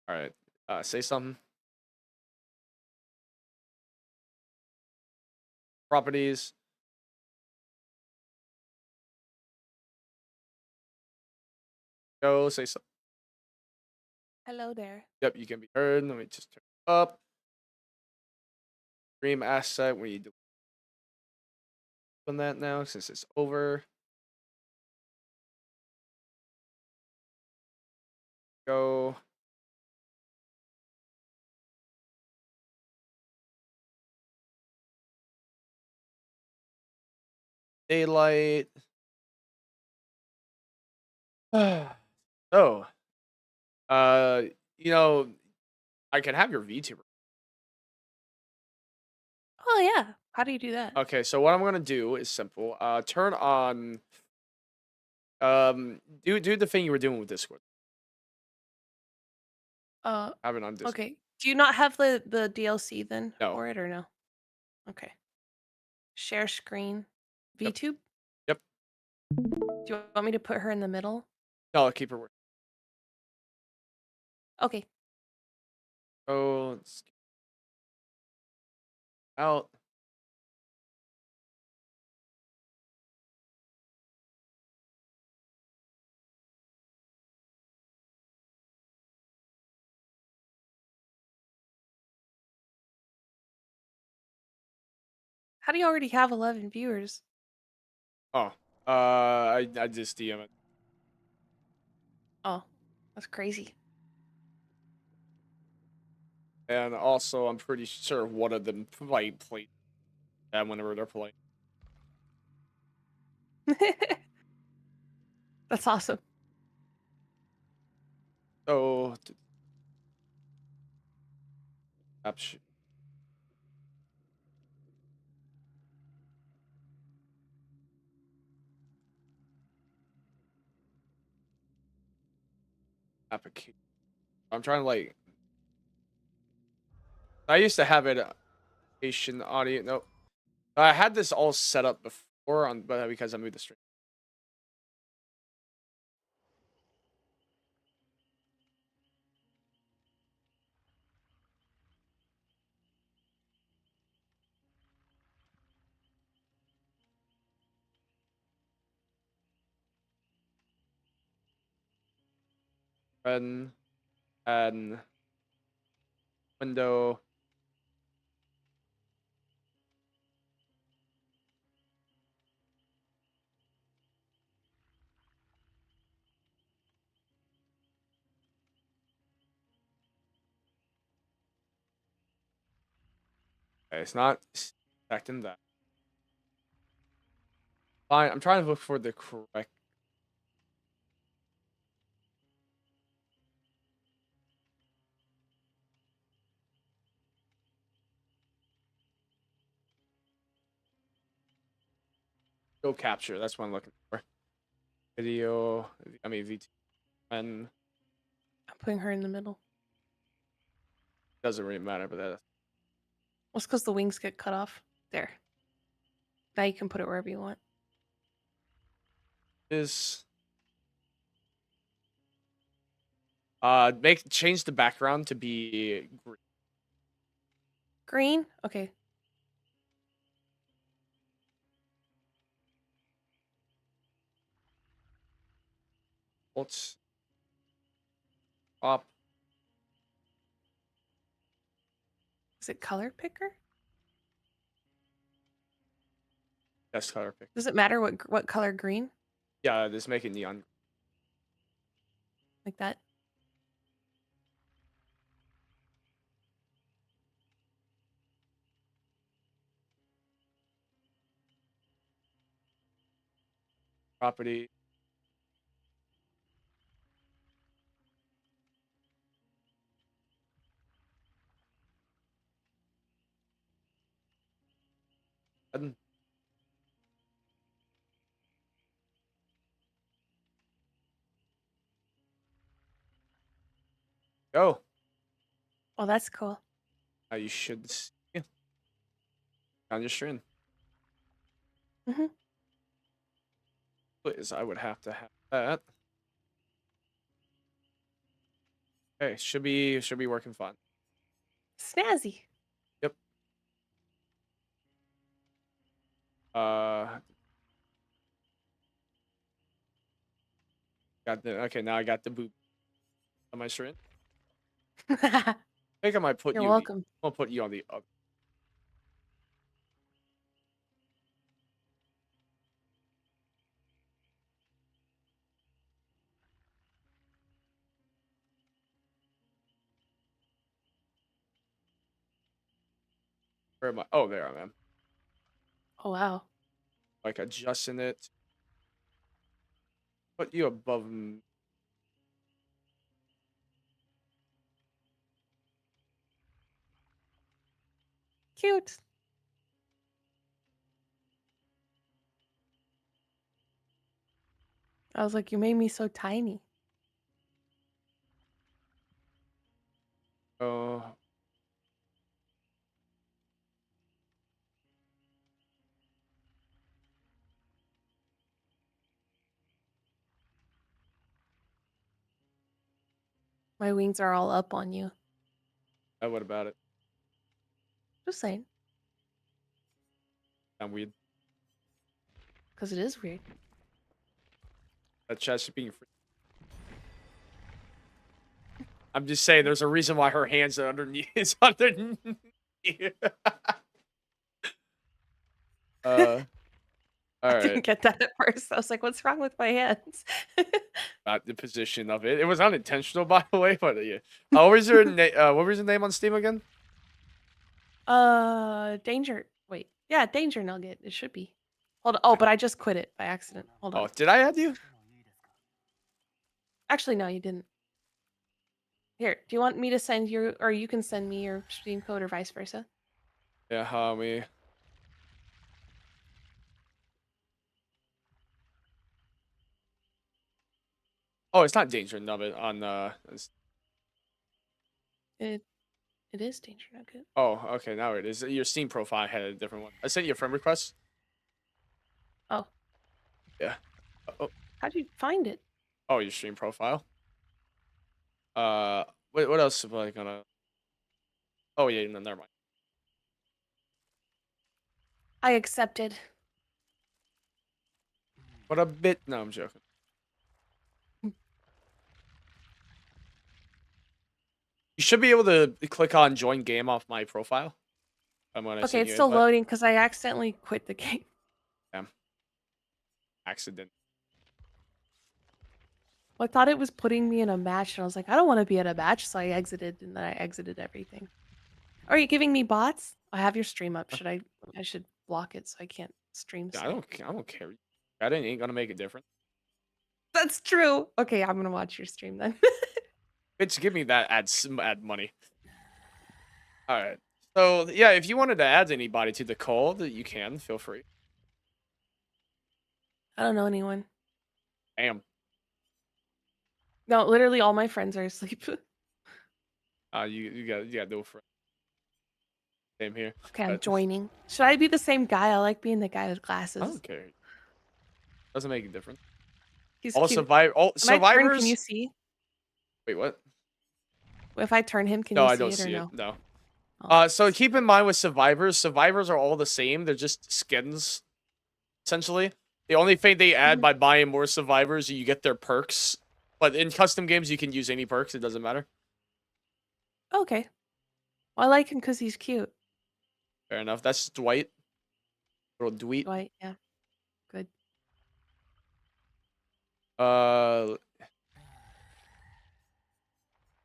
All right. Say something. Properties. Go. Say something. Hello there. Yep, you can be heard. Let me just turn it up. Stream asset. We do on that now since it's over. Go. Daylight. Oh. Uh, you know, I can have your VTuber. Oh yeah. How do you do that? Okay, so what I'm gonna do is simple. Turn on. Do the thing you were doing with Discord. Uh Have it on Discord. okay. Do you not have the DLC then No. for it or no? Okay. Share screen. Yep. VTube? Yep. Do you want me to put her in the middle? No, I'll keep her. Okay. Oh, let's get out. How do you already have 11 viewers? Oh, I just DM it. Oh, that's crazy. And also, I'm pretty sure one of them might play that whenever they're playing. That's awesome. So, application. I'm trying to like. I used to have it. Application audio. No, I had this all set up before on, but because I moved the stream. And window. Okay, it's not detecting that. Fine. I'm trying to look for the correct. Go capture. That's what I'm looking for. Video. I mean, VT. And I'm putting her in the middle. doesn't really matter, but that Well, it's because the wings get cut off. There. Now you can put it wherever you want. is. Make change the background to be green. Green? Okay. Let's pop. Is it color picker? Best color pick. Does it matter what color green? Yeah, just make it neon. Like that? Property. And go. Oh, that's cool. Now you should see on your stream. Hmm. Please, I would have to have that. Okay, should be working fine. Snazzy. Yep. Uh, got the okay. Now I got the boot on my screen. I think I might put You're you the. welcome. I'll put you on the other. Where am I? Oh, there I am. Oh wow. Like adjusting it. Put you above. Cute. I was like, you made me so tiny. Oh, My wings are all up on you. what about it? Just saying, I'm weird. because it is weird. That chat's being free. I'm just saying, there's a reason why her hands are underneath. It's underneath. uh, I all right. didn't get that at first. I was like, what's wrong with my hands? Not the position of it. It was unintentional, by the way. But yeah. What was your what was your name on Steam again? Danger. Wait. Yeah, Danger Nugget. It should be. Hold on. Oh, but I just quit it by accident. Hold on. Oh, did I add you? Actually, no, you didn't. Here, do you want me to send you, or you can send me your stream code or vice versa? Yeah, homie. Oh, it's not Danger Nubbit on It it is Danger Nugget. oh, okay, now it is. Your Steam profile had a different one. I sent you a friend request. Oh, Yeah. Oh, how'd you find it? oh, your stream profile. What else am I gonna? Oh yeah, no, never mind. I accepted. What a bit. No, I'm joking. You should be able to click on join game off my profile. I'm when I Okay, send it's you still invite. loading because I accidentally quit the game. Damn. Accident. I thought it was putting me in a match, and I was like, I don't want to be at a match, so I exited, and then I exited everything. Are you giving me bots? I have your stream up. Should I? I should block it so I can't stream Yeah, stuff. I don't care. That ain't gonna make a difference. That's true. Okay, I'm gonna watch your stream then. Bitch, give me that ad money. All right. So yeah, if you wanted to add anybody to the call, that you can feel free. I don't know anyone. Damn. No, literally all my friends are asleep. You got no friend. Same here. Okay, I'm But joining. Should I be the same guy? I like being the guy with I glasses. don't care. Doesn't make a difference. He's All cute. survive. All When I turn, can you survivors. see? Wait, what? If I turn him, can No, you I see don't it or see it. no? No. Oh. So keep in mind with survivors, survivors are all the same. They're just skins, essentially. The only thing they add Mhm. by buying more survivors, you get their perks. But in custom games, you can use any perks. It doesn't matter. Okay. Well, I like him because he's cute. Fair enough. That's Dwight. Little Dwight. Dwight, yeah, good. Uh,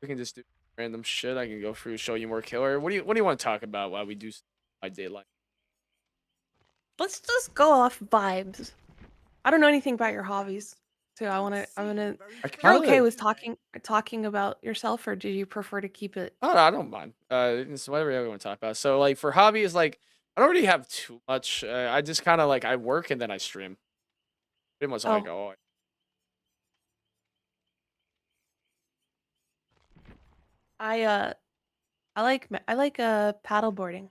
we can just do random shit. I can go through, show you more killer. What do you want to talk about while we do my daylight? Let's just go off vibes. I don't know anything about your hobbies, so I'm gonna. I You're kind okay of. with talking about yourself, or do you prefer to keep it? Oh, I don't mind. It's whatever you want to talk about. So, like, for hobbies, like, I don't really have too much. I just kind of like I work and then I stream. Pretty much all I Oh, go. I uh, I like paddle boarding.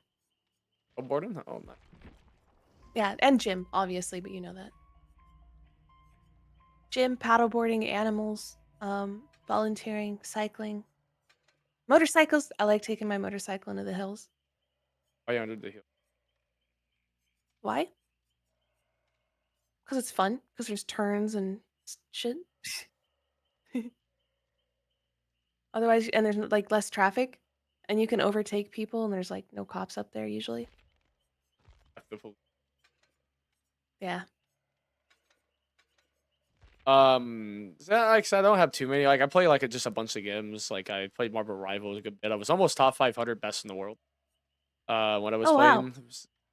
Oh, Borden? Oh, no. Yeah, and gym, obviously, but you know that. Gym, paddle boarding, animals, volunteering, cycling. Motorcycles, I like taking my motorcycle into the hills. Way under the hill. Why? Because it's fun. Because there's turns and shit. Otherwise, and there's like less traffic, and you can overtake people, and there's like no cops up there usually. Yeah. Like I said, I don't have too many. Like I play like just a bunch of games. Like I played Marvel Rivals a good bit. I was almost top 500 best in the world. When I was Oh wow.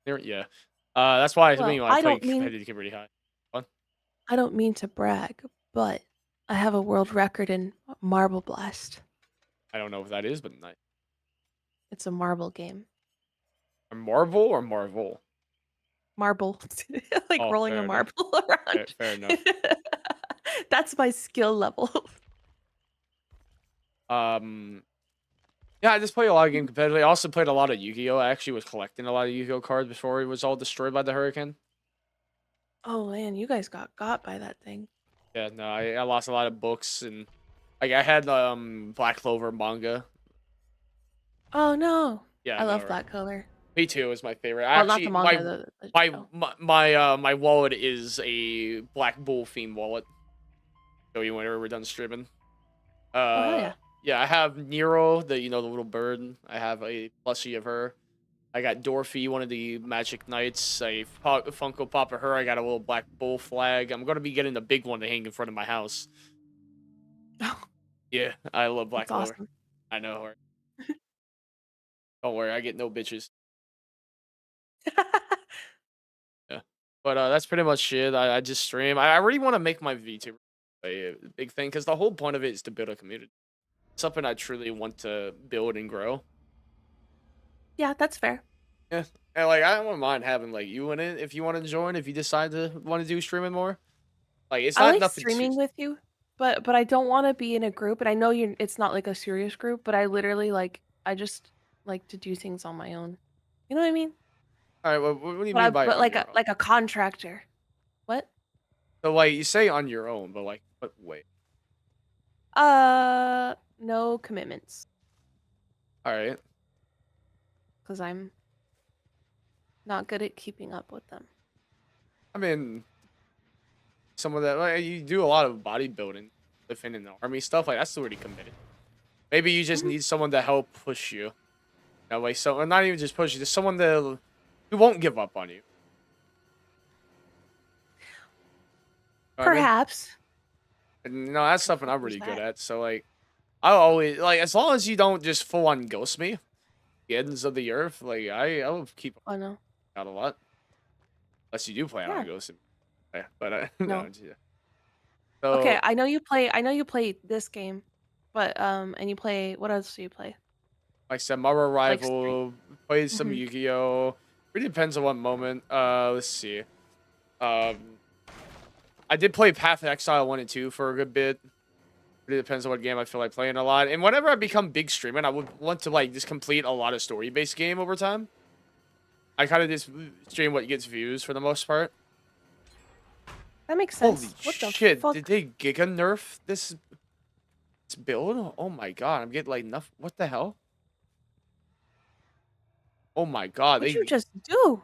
playing, yeah. That's why to me Well, when I play competitive, you get really high. Fun. I don't mean to brag, but I have a world record in Marble Blast. I don't know if that is, but nice. It's a marble game. A Marvel or Marvel? Marble, like Oh, rolling a fair enough. marble around. Fair enough. That's my skill level. Um, yeah, I just play a lot of game competitively. I also played a lot of Yu-Gi-Oh. I actually was collecting a lot of Yu-Gi-Oh cards before it was all destroyed by the hurricane. Oh man, you guys got by that thing. Yeah, no, I lost a lot of books and like I had Black Clover manga. Oh no, Yeah, I I know, love right? Black Clover. Me too is my favorite. Well, not the Actually, manga, the show. my wallet is a Black Bull theme wallet. Show you whenever we're done streaming. Oh hell yeah. Yeah, I have Nero, the the little bird. I have a plushie of her. I got Dorothy, one of the Magic Knights. A Funko Pop of her. I got a little Black Bull flag. I'm gonna be getting the big one to hang in front of my house. Oh, Yeah, I love Black that's Clover. awesome. I know her. Don't worry, I get no bitches. Yeah, but that's pretty much it. I just stream. I really want to make my VTuber a big thing because the whole point of it is to build a community. Something I truly want to build and grow. Yeah, that's fair. Yeah, and like I don't mind having like you in it if you want to join. If you decide to want to do streaming more, like it's I not like nothing too. streaming with you, but I don't want to be in a group. And I know you're. It's not like a serious group, but I literally like. I just like to do things on my own. You know what I mean? All right, well, what do you mean by But on your own? like a contractor. What? So like you say on your own, but like what way? No commitments All right. because I'm not good at keeping up with them. I mean, some of that like you do a lot of bodybuilding, defending the army stuff. Like that's already committed. Maybe you just Mhm. need someone to help push you. Like so, or not even just push you, just someone who won't give up on you. Know what I mean? Perhaps. And that's something I'm There's really good that. at. So like, I always like as long as you don't just full on ghost me, the ends of the earth. Like I will keep Oh no. out a lot. Unless you do plan Yeah. on ghosting me. Yeah, but No. no. Yeah. Okay, So I know you play. I know you play this game, but and you play. What else do you play? like I said, Marvel Like Street. Rival, played some Hmm. Yu-Gi-Oh. Really depends on what moment. Let's see. Um, I did play Path of Exile 1 and 2 for a good bit. Really depends on what game I feel like playing a lot. And whenever I become big streaming, I would want to like just complete a lot of story-based game over time. I kind of just stream what gets views for the most part. That makes Holy sense. What the shit! Did fuck? they giga nerf this build? Oh my god! I'm getting like enough. What the hell? Oh my god! What'd you They. just do?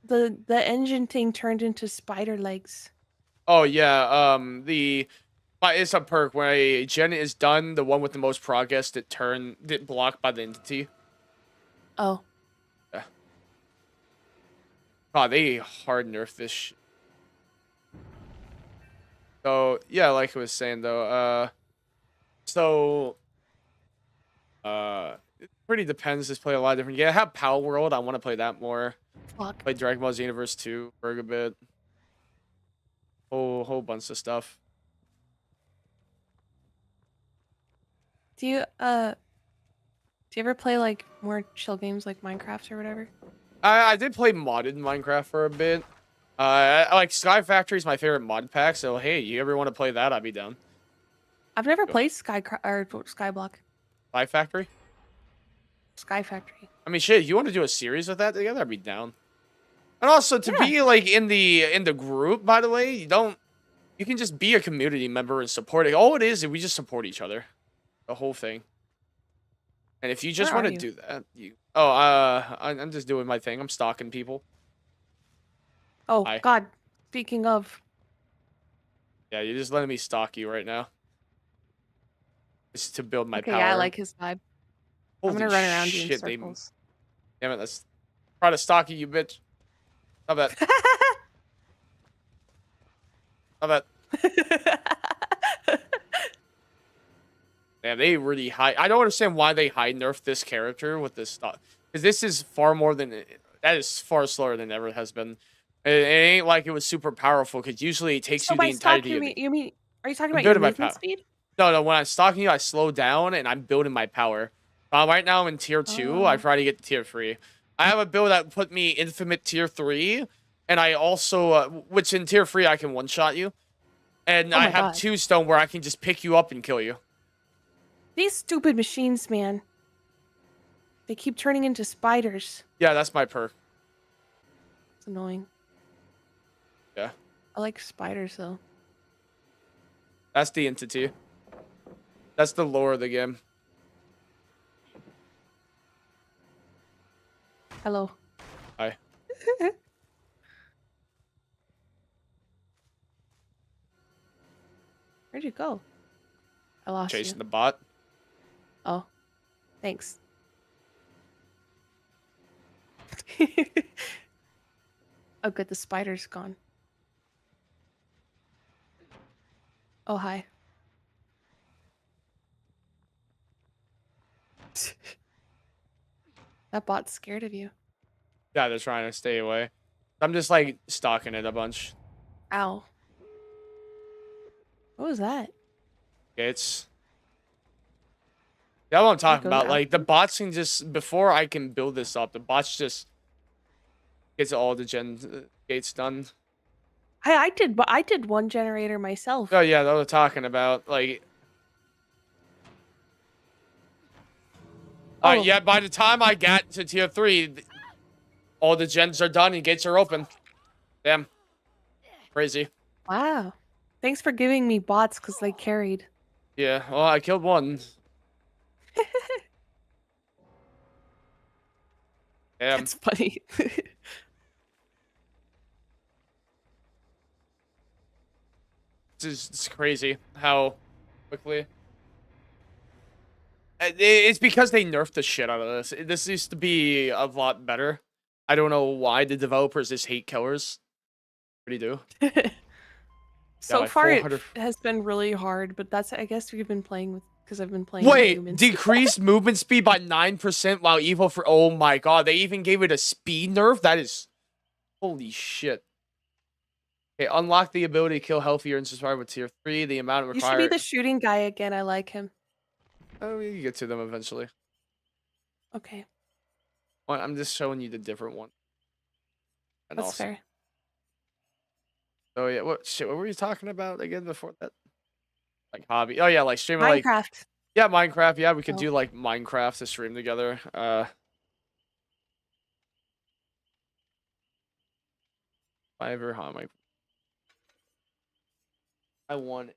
The engine thing turned into spider legs. Oh yeah. It's a perk where a gen is done. The one with the most progress that blocked by the entity. Oh. Yeah. God, they hard nerfed this. So yeah, like I was saying though. So it pretty depends. Just play a lot of different. Yeah, I have Power World. I want to play that more. Fuck. Play Dragon Ball Universe 2 for a good bit. Whole bunch of stuff. Do you ever play like more chill games like Minecraft or whatever? I did play modded Minecraft for a bit. I like Sky Factory is my favorite mod pack. So hey, you ever want to play that? I'd be down. I've never Go. played Skyblock. Sky Factory. Sky Factory. I mean, shit. You want to do a series with that together? I'd be down. And also to Yeah. be like in the group. By the way, you don't. You can just be a community member and support it. All it is we just support each other. The whole thing. And if you Where just want are to you? do that, you. Oh, I'm just doing my thing. I'm stalking people. Oh Hi. God. Speaking of, Yeah, you're just letting me stalk you right now. It's to build my okay, yeah, I power. like his vibe. I'm Holy gonna run around you in shit, they. circles. Damn it, let's try to stalk you, bitch. How about how about damn, they really hide. I don't understand why they hide nerf this character with this stuff. Because this is far more than that is far slower than ever has been. It ain't like it was super powerful because usually it takes So you the by stalk, entirety you of mean the. are you talking I'm about your building my movement power. speed? No, when I'm stalking you, I slow down and I'm building my power. Right now I'm in tier 2. I Oh. try to get to tier 3. I have a build that put me infinite tier 3, and I also, which in tier 3 I can one-shot you. And Oh I my have God. 2 stone where I can just pick you up and kill you. These stupid machines, man. They keep turning into spiders. Yeah, that's my perk. It's annoying. Yeah, I like spiders though. that's the entity. That's the lore of the game. Hello. Hi. Where'd you go? I lost you. Chasing the bot. Oh, thanks. Oh, good. The spider's gone. Oh, hi. That bot's scared of you. Yeah, they're trying to stay away. I'm just like stalking it a bunch. Ow. What was that? It's yeah, what I'm Did it talking go about. after Like the you? bots can just before I can build this up, the bots just gets all the gen gates done. But I did one generator Oh myself. yeah, that was talking about like. Oh, Yeah. By the time I got to tier 3, all the gens are done and gates are open. Damn, crazy. wow. Thanks for giving me bots because they carried. Yeah. Well, I killed one. Damn, That's funny. it's crazy how quickly. It's because they nerfed the shit out of this. This used to be a lot better. I don't know why the developers just hate killers. What do you do? Yeah, So like far, 400. has been really hard, but that's I guess we've been playing with because I've been playing with Wait, humans. decreased movement speed by 9% while evil for. Oh my god, they even gave it a speed nerf? That is. Holy shit. Okay, unlock the ability to kill healthier and survive with tier 3. The amount You should be required. the shooting guy again. I like him. Oh, we can get to them eventually. Okay, Well, I'm just showing you the different one. And that's also. fair. Oh yeah, what were you talking about again before that? Like hobby. Oh yeah, like streaming like Minecraft. yeah, Minecraft. Yeah, we could Oh, do like Minecraft to stream together. Fiverr, how am I want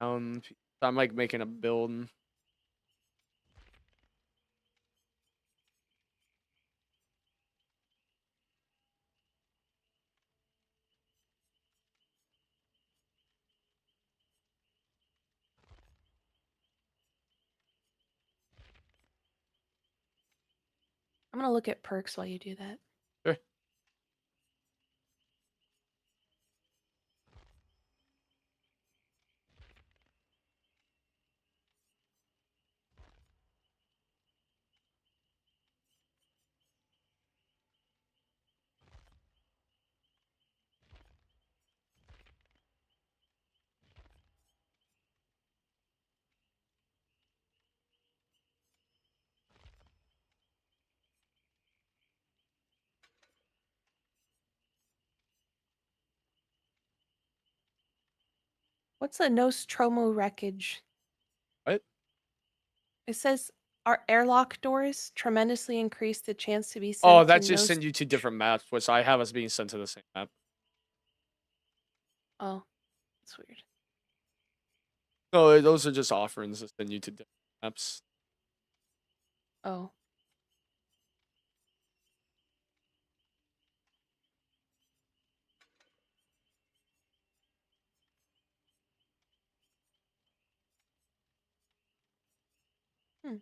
I'm like making a build. I'm gonna look at perks while you do that. Sure. What's a Nostromo wreckage? What? It says our airlock doors tremendously increase the chance to be Oh, sent to that just Nost. sent you to different maps, which I have us being sent to the same map. Oh, that's weird. No, those are just offerings that send you to different apps. Oh. Hmm.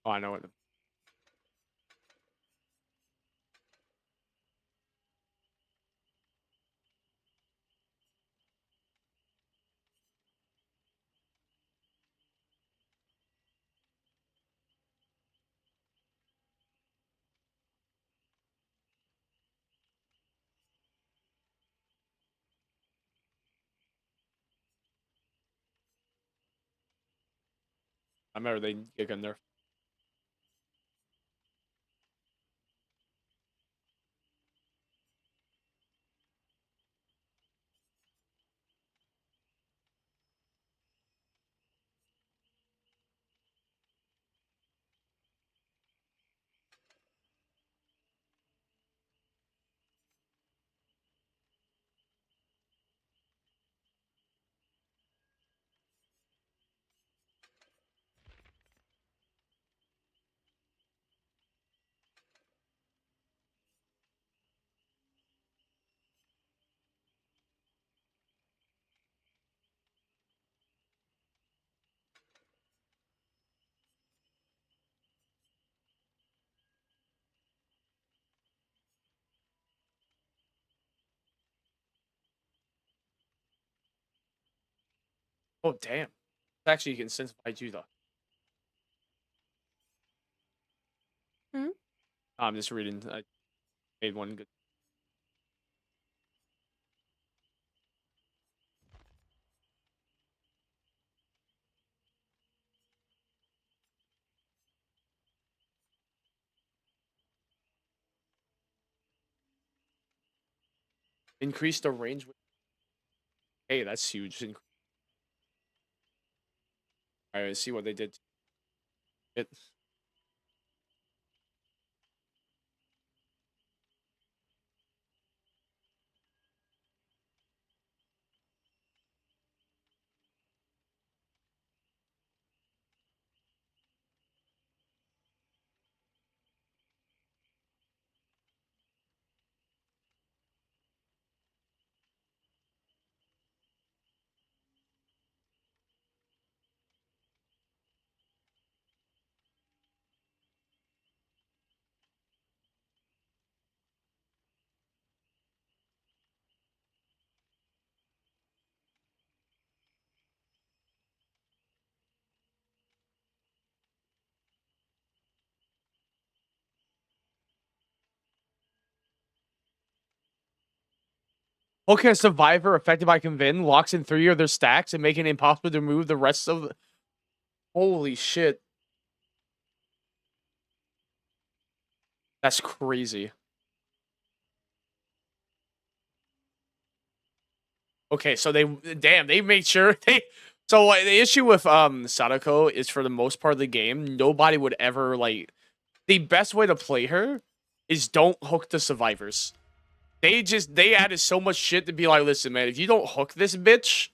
Oh, I know what. I remember they gig in there. Oh damn! Actually, you can sense you though. Hmm? I'm just reading. I made one good. Increase the range. Hey, that's huge. All right, see what they did. To it. Okay, a survivor affected by convin locks in 3 of their stacks and making it impossible to move the rest of. Holy shit! That's crazy. Okay, so they made sure they. So the issue with Sadako is for the most part of the game, nobody would ever like. The best way to play her is don't hook the survivors. They added so much shit to be like, listen, man, if you don't hook this bitch,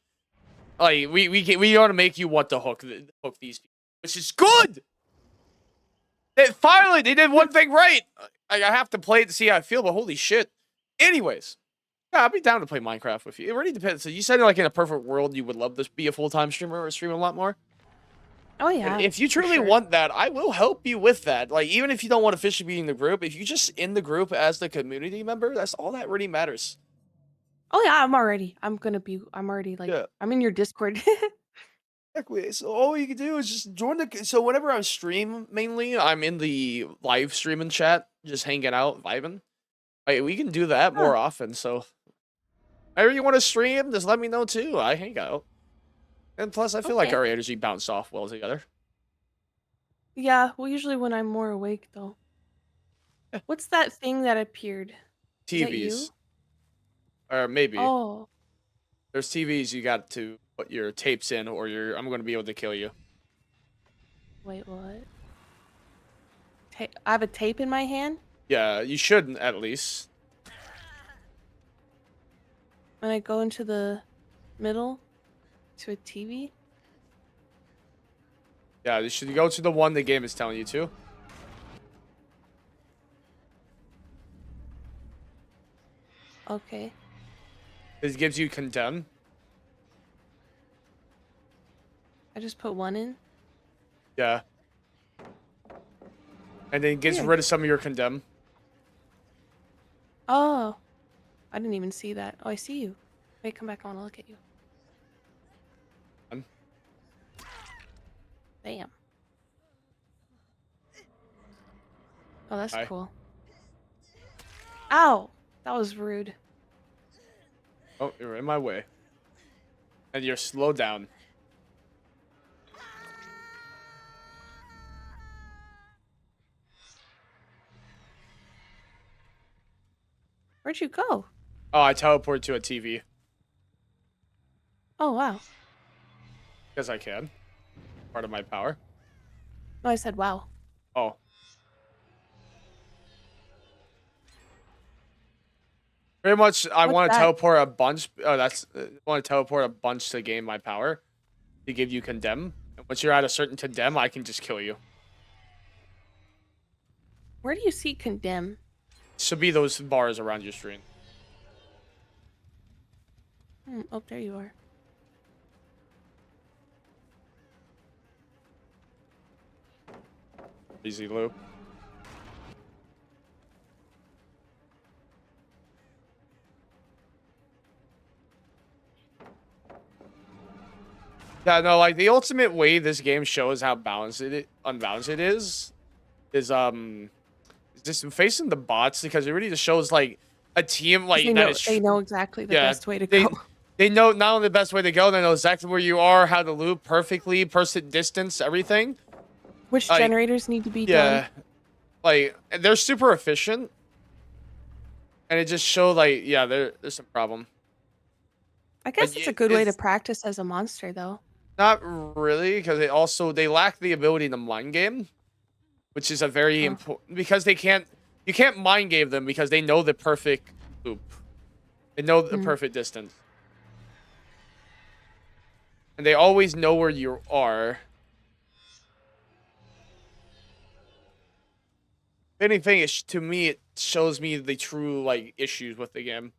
like we ought to make you want to hook these people, which is good. Finally they did one thing right. I have to play it to see how I feel, but holy shit. Anyways, yeah, I'd be down to play Minecraft with you. It really depends. So you said like in a perfect world you would love to be a full-time streamer or stream a lot more. Oh And yeah, if you for truly sure. want that, I will help you with that. Like, even if you don't want to officially be in the group, if you just in the group as the community member, that's all that really matters. Oh yeah, I'm already like, Yeah. I'm in your Discord. Exactly. So all you can do is just join the. So whenever I stream, mainly I'm in the live streaming chat, just hanging out, vibing. Like, we can do that Huh, more often. So whenever you want to stream, just let me know too. I hang out, and plus I feel like okay. our energy bounced off well together. Yeah, well, usually when I'm more awake though. Yeah. What's that thing that appeared? Is that TVs, you? or maybe Oh, there's TVs you got to put your tapes in, or I'm going to be able to kill you. wait, what? I have a tape in my hand, Yeah, you should at least. and I go into the middle to a TV. Yeah, you should go to the one the game is telling you to. Okay, It gives you condemn. I just put one in. Yeah. And then gets Weird. rid of some of your condemn. Oh, I didn't even see that. Oh, I see you. Wait, come back. I want to look at you. Bam. Oh, that's Hi. cool. Ow, that was rude. Oh, you're in my way. And you're slowed down. Where'd you go? Oh, I teleported to a TV. Oh, wow. Because I can. Part of my power. No, I said wow. Oh. Pretty much, I What's want to that? teleport a bunch. Oh, that's. I want to teleport a bunch to gain my power. To give you condemn. And once you're at a certain condemn, I can just kill you. Where do you see condemn? Should be those bars around your screen. Oh, there you are. Easy loop. Yeah, no, like the ultimate way this game shows how unbalanced it is just facing the bots, because it really just shows like a team 'Cause like that is they know exactly the yeah, best way to they go. they know not only the best way to go, they know exactly where you are, how to loop perfectly, person distance, everything. Which Like, generators need to be done? yeah, like they're super efficient, and it just showed like yeah, there's some problem. I Like guess it's a good way to it's practice as a monster, though. not really, because they lack the ability to mind game, which is a very Oh. important, because you can't mind game them because they know the perfect loop. They know the Mm. perfect distance. And they always know where you are. If anything, to me, it shows me the true, like, issues with the game.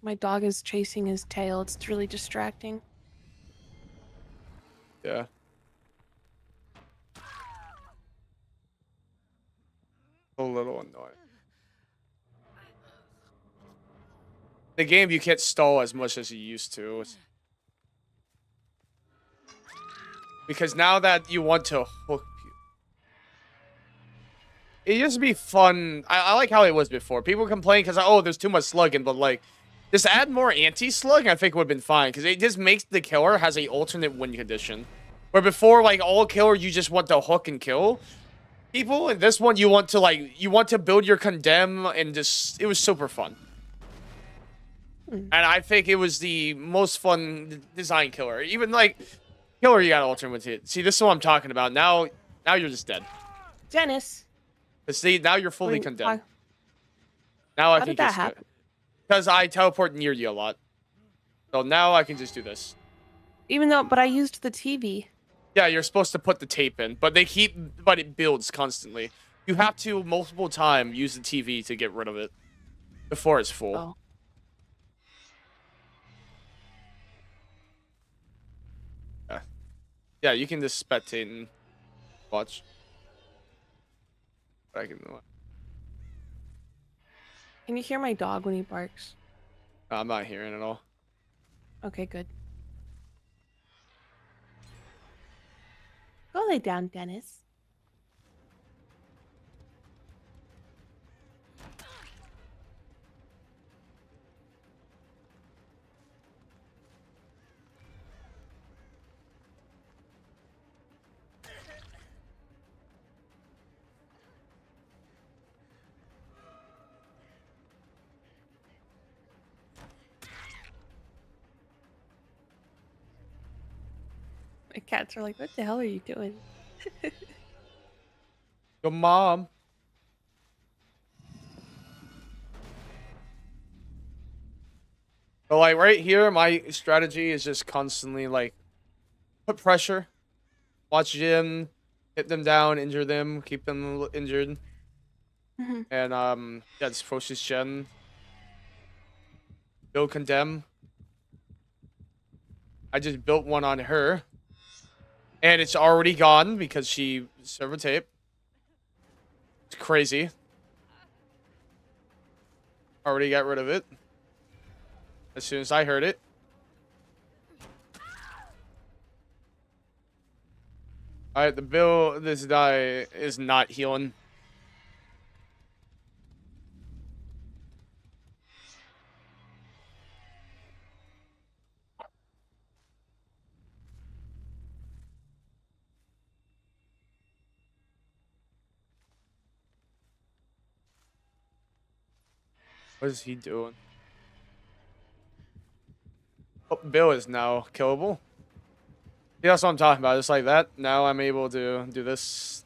My dog is chasing his tail. It's really distracting. Yeah. A little annoying. The game, you can't stall as much as you used to. Because now that you want to hook people, it used to be fun. I like how it was before. People complain because, oh, there's too much slugging, but like, just add more anti-slug, I think would have been fine, because it just makes the killer has a alternate win condition. Where before, like, all killer, you just want to hook and kill people, and this one, you want to build your condemn, and just, it was super fun. Hmm. And I think it was the most fun design killer. Even, like, killer, you got to alternate with it. See, this is what I'm talking about. Now you're just dead. Dennis. See, now you're fully Wait, condemned. Now I how can did that just happen? because I teleport near you a lot. So now I can just do this. But I used the TV. Yeah, you're supposed to put the tape in, but it builds constantly. You have to multiple times use the TV to get rid of it before it's full. Oh. Yeah, you can just spectate and watch. I can. Can you hear my dog when he barks? I'm not hearing it all. Okay, good. Go lay down, Dennis. My cats are like, what the hell are you doing? Your mom. But like right here, my strategy is just constantly like put pressure, watch Jim, hit them down, injure them, keep them injured, Mhm. and yeah, just process Jen, build condemn. I just built one on her, and it's already gone because she server tape. It's crazy. Already got rid of it as soon as I heard it. All right, the bill. This guy is not healing. What is he doing? Oh, Bill is now killable. Yeah, that's what I'm talking about. Just like that. Now I'm able to do this.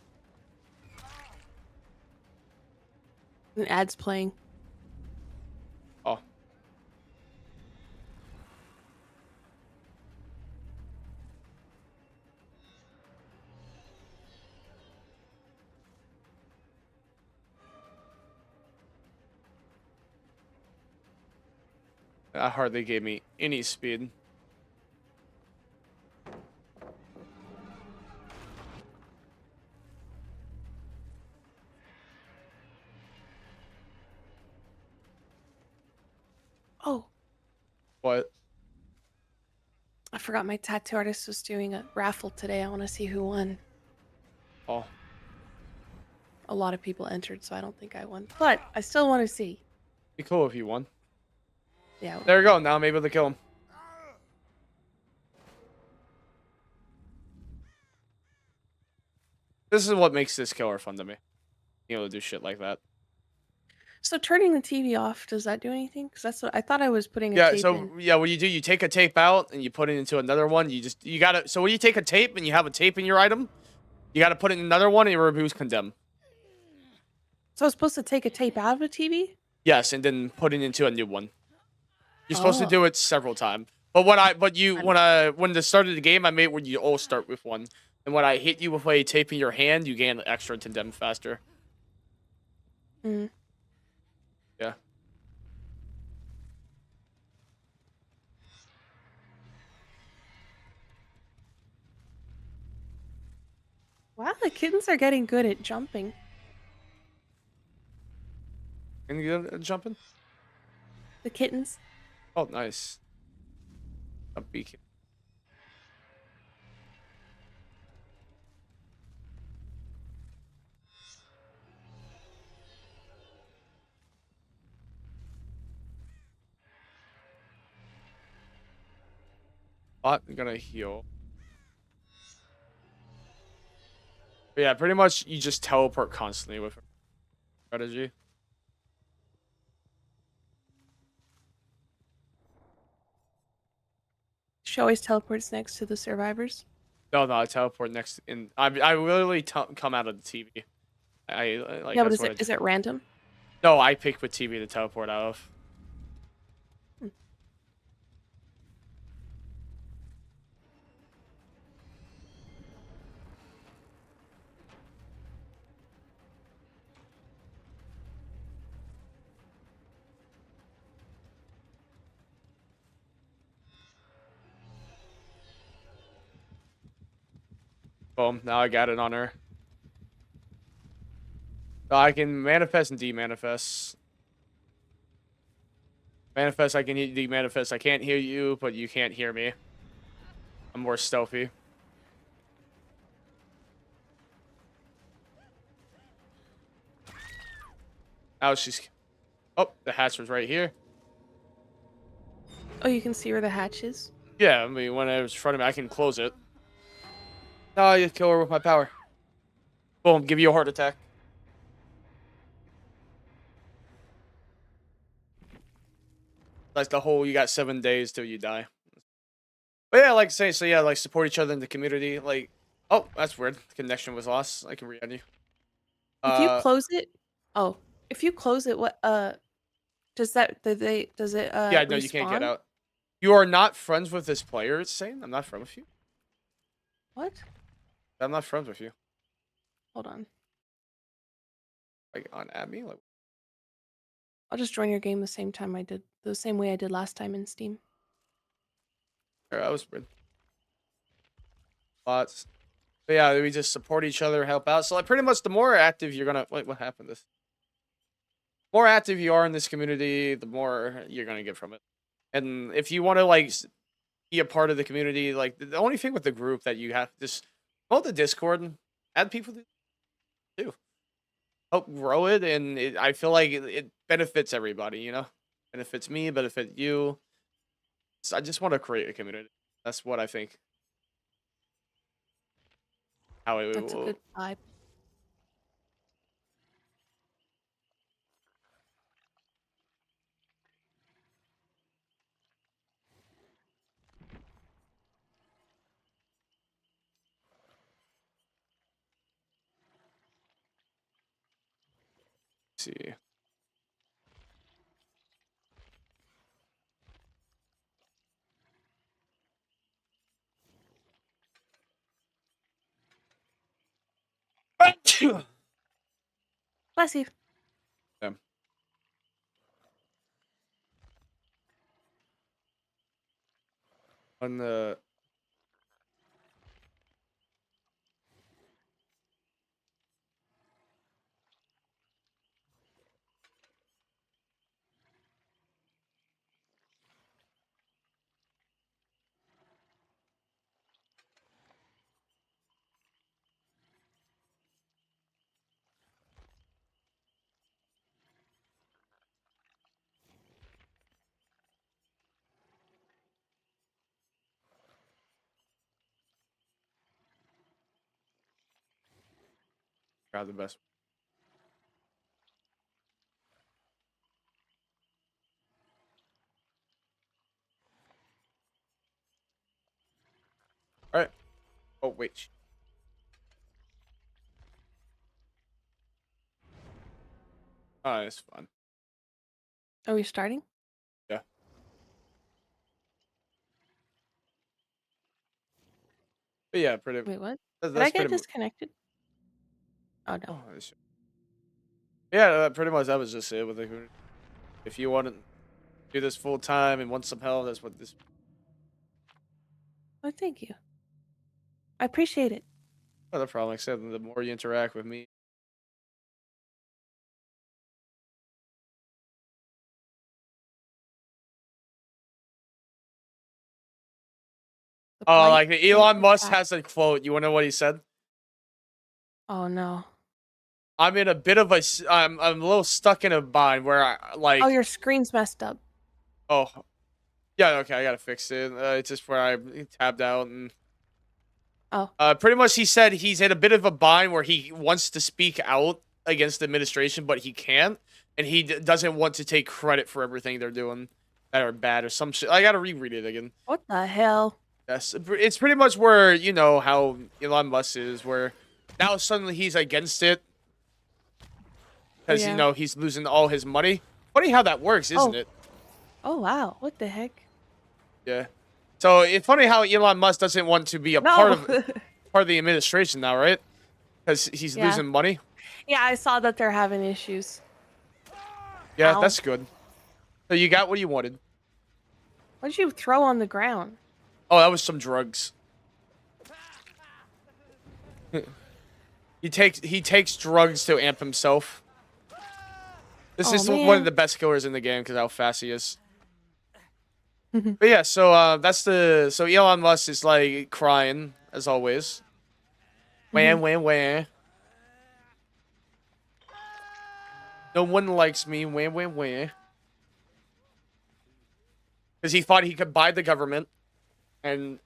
An ad's playing. Oh. That hardly gave me any speed. Oh, What? I forgot my tattoo artist was doing a raffle today. I want to see who won. Oh. A lot of people entered, so I don't think I won. But I still want to see. Be cool if you won. Yeah. There we go. Now I'm able to kill him. This is what makes this killer fun to me. Being able to do shit like that. So turning the TV off, does that do anything? Because that's what I thought I was putting a Yeah, tape so in. yeah, what you do, you take a tape out and you put it into another one. You gotta, so when you take a tape and you have a tape in your item, you gotta put it in another one and it removes condemn. So I was supposed to take a tape out of a TV? Yes, and then put it into a new one. You're supposed to Oh. do it several times. But when the start of the game, I made where you all start with one. And when I hit you with a tape in your hand, you gain extra condemn faster. Mm. Yeah. Wow, the kittens are getting good at jumping. Can you get jumping? The kittens. Oh, nice. A beacon. Bot gonna heal. But yeah, pretty much you just teleport constantly with her strategy. She always teleports next to the survivors. No, I teleport next in. I literally come out of the TV. Like Yeah, but that's what I is do. it random? No, I pick what TV to teleport out of. Hmm. Boom. Now I got it on her. So I can manifest and demanifest. Manifest, I can demanifest. I can't hear you, but you can't hear me. I'm more stealthy. Now she's... Oh, the hatch was right here. Oh, you can see where the hatch is? Yeah, I mean, when it was in front of me, I can close it. No, you kill her with my power. Boom, give you a heart attack. Like the whole, you got 7 days till you die. But yeah, like I say, so yeah, like support each other in the community. Like, oh, that's weird. Connection was lost. I can re-add you. If you close it, oh, if you close it, what does it Yeah, no, you can't get respawn? out. You are not friends with this player, it's saying? I'm not friends with you. What? I'm not friends with you. Hold on. Like, on add me? Like, I'll just join your game the same way I did last time in Steam. that was weird. Lots. But yeah, we just support each other, help out. So like pretty much the more active you're gonna wait, what happened this? More active you are in this community, the more you're gonna get from it. And if you want to like be a part of the community, like the only thing with the group that you have just go to Discord and add people to do. Help grow it, and I feel like it benefits everybody, you know? Benefits me, benefit you. So I just want to create a community. That's what I think. How it That's a will good vibe. see. Bless you. Yeah. On the grab the best. All right. Oh wait. Oh, it's fun. Are we starting? Yeah. But yeah, pretty. Wait, what? Did I That's get pretty. disconnected? Oh no. Oh, yeah. Pretty much that was just it with the community. If you want to do this full time and want some help, that's what this. Oh, thank you. I appreciate it. Other problem, like I said, the more you interact with me. The Oh, plight like can't Elon Musk attack. has a quote. You want to know what he said? Oh no. I'm in a bit of a. I'm a little stuck in a bind where I Oh, like. your screen's messed up. Oh, yeah. Okay, I gotta fix it. It's just where I tabbed out and. Oh. Pretty much, he said he's in a bit of a bind where he wants to speak out against the administration, but he can't, and he doesn't want to take credit for everything they're doing that are bad or some shit. I gotta reread it again. What the hell? Yes, it's pretty much where you know how Elon Musk is, where now suddenly he's against it because you Yeah. know he's losing all his money. Funny how that works, isn't Oh. it? Oh wow. What the heck? Yeah. So it's funny how Elon Musk doesn't want to be a part No. of the administration now, right? Because he's Yeah. losing money. Yeah, I saw that they're having issues. Yeah, Ow. that's good. So you got what you wanted. What did you throw on the ground? Oh, that was some drugs. He takes drugs to amp himself. This is one of man. the best killers in the game because how fast he is. But yeah, so so Elon Musk is like crying as always. Wah. No one likes me. Wah. Because he thought he could buy the government, and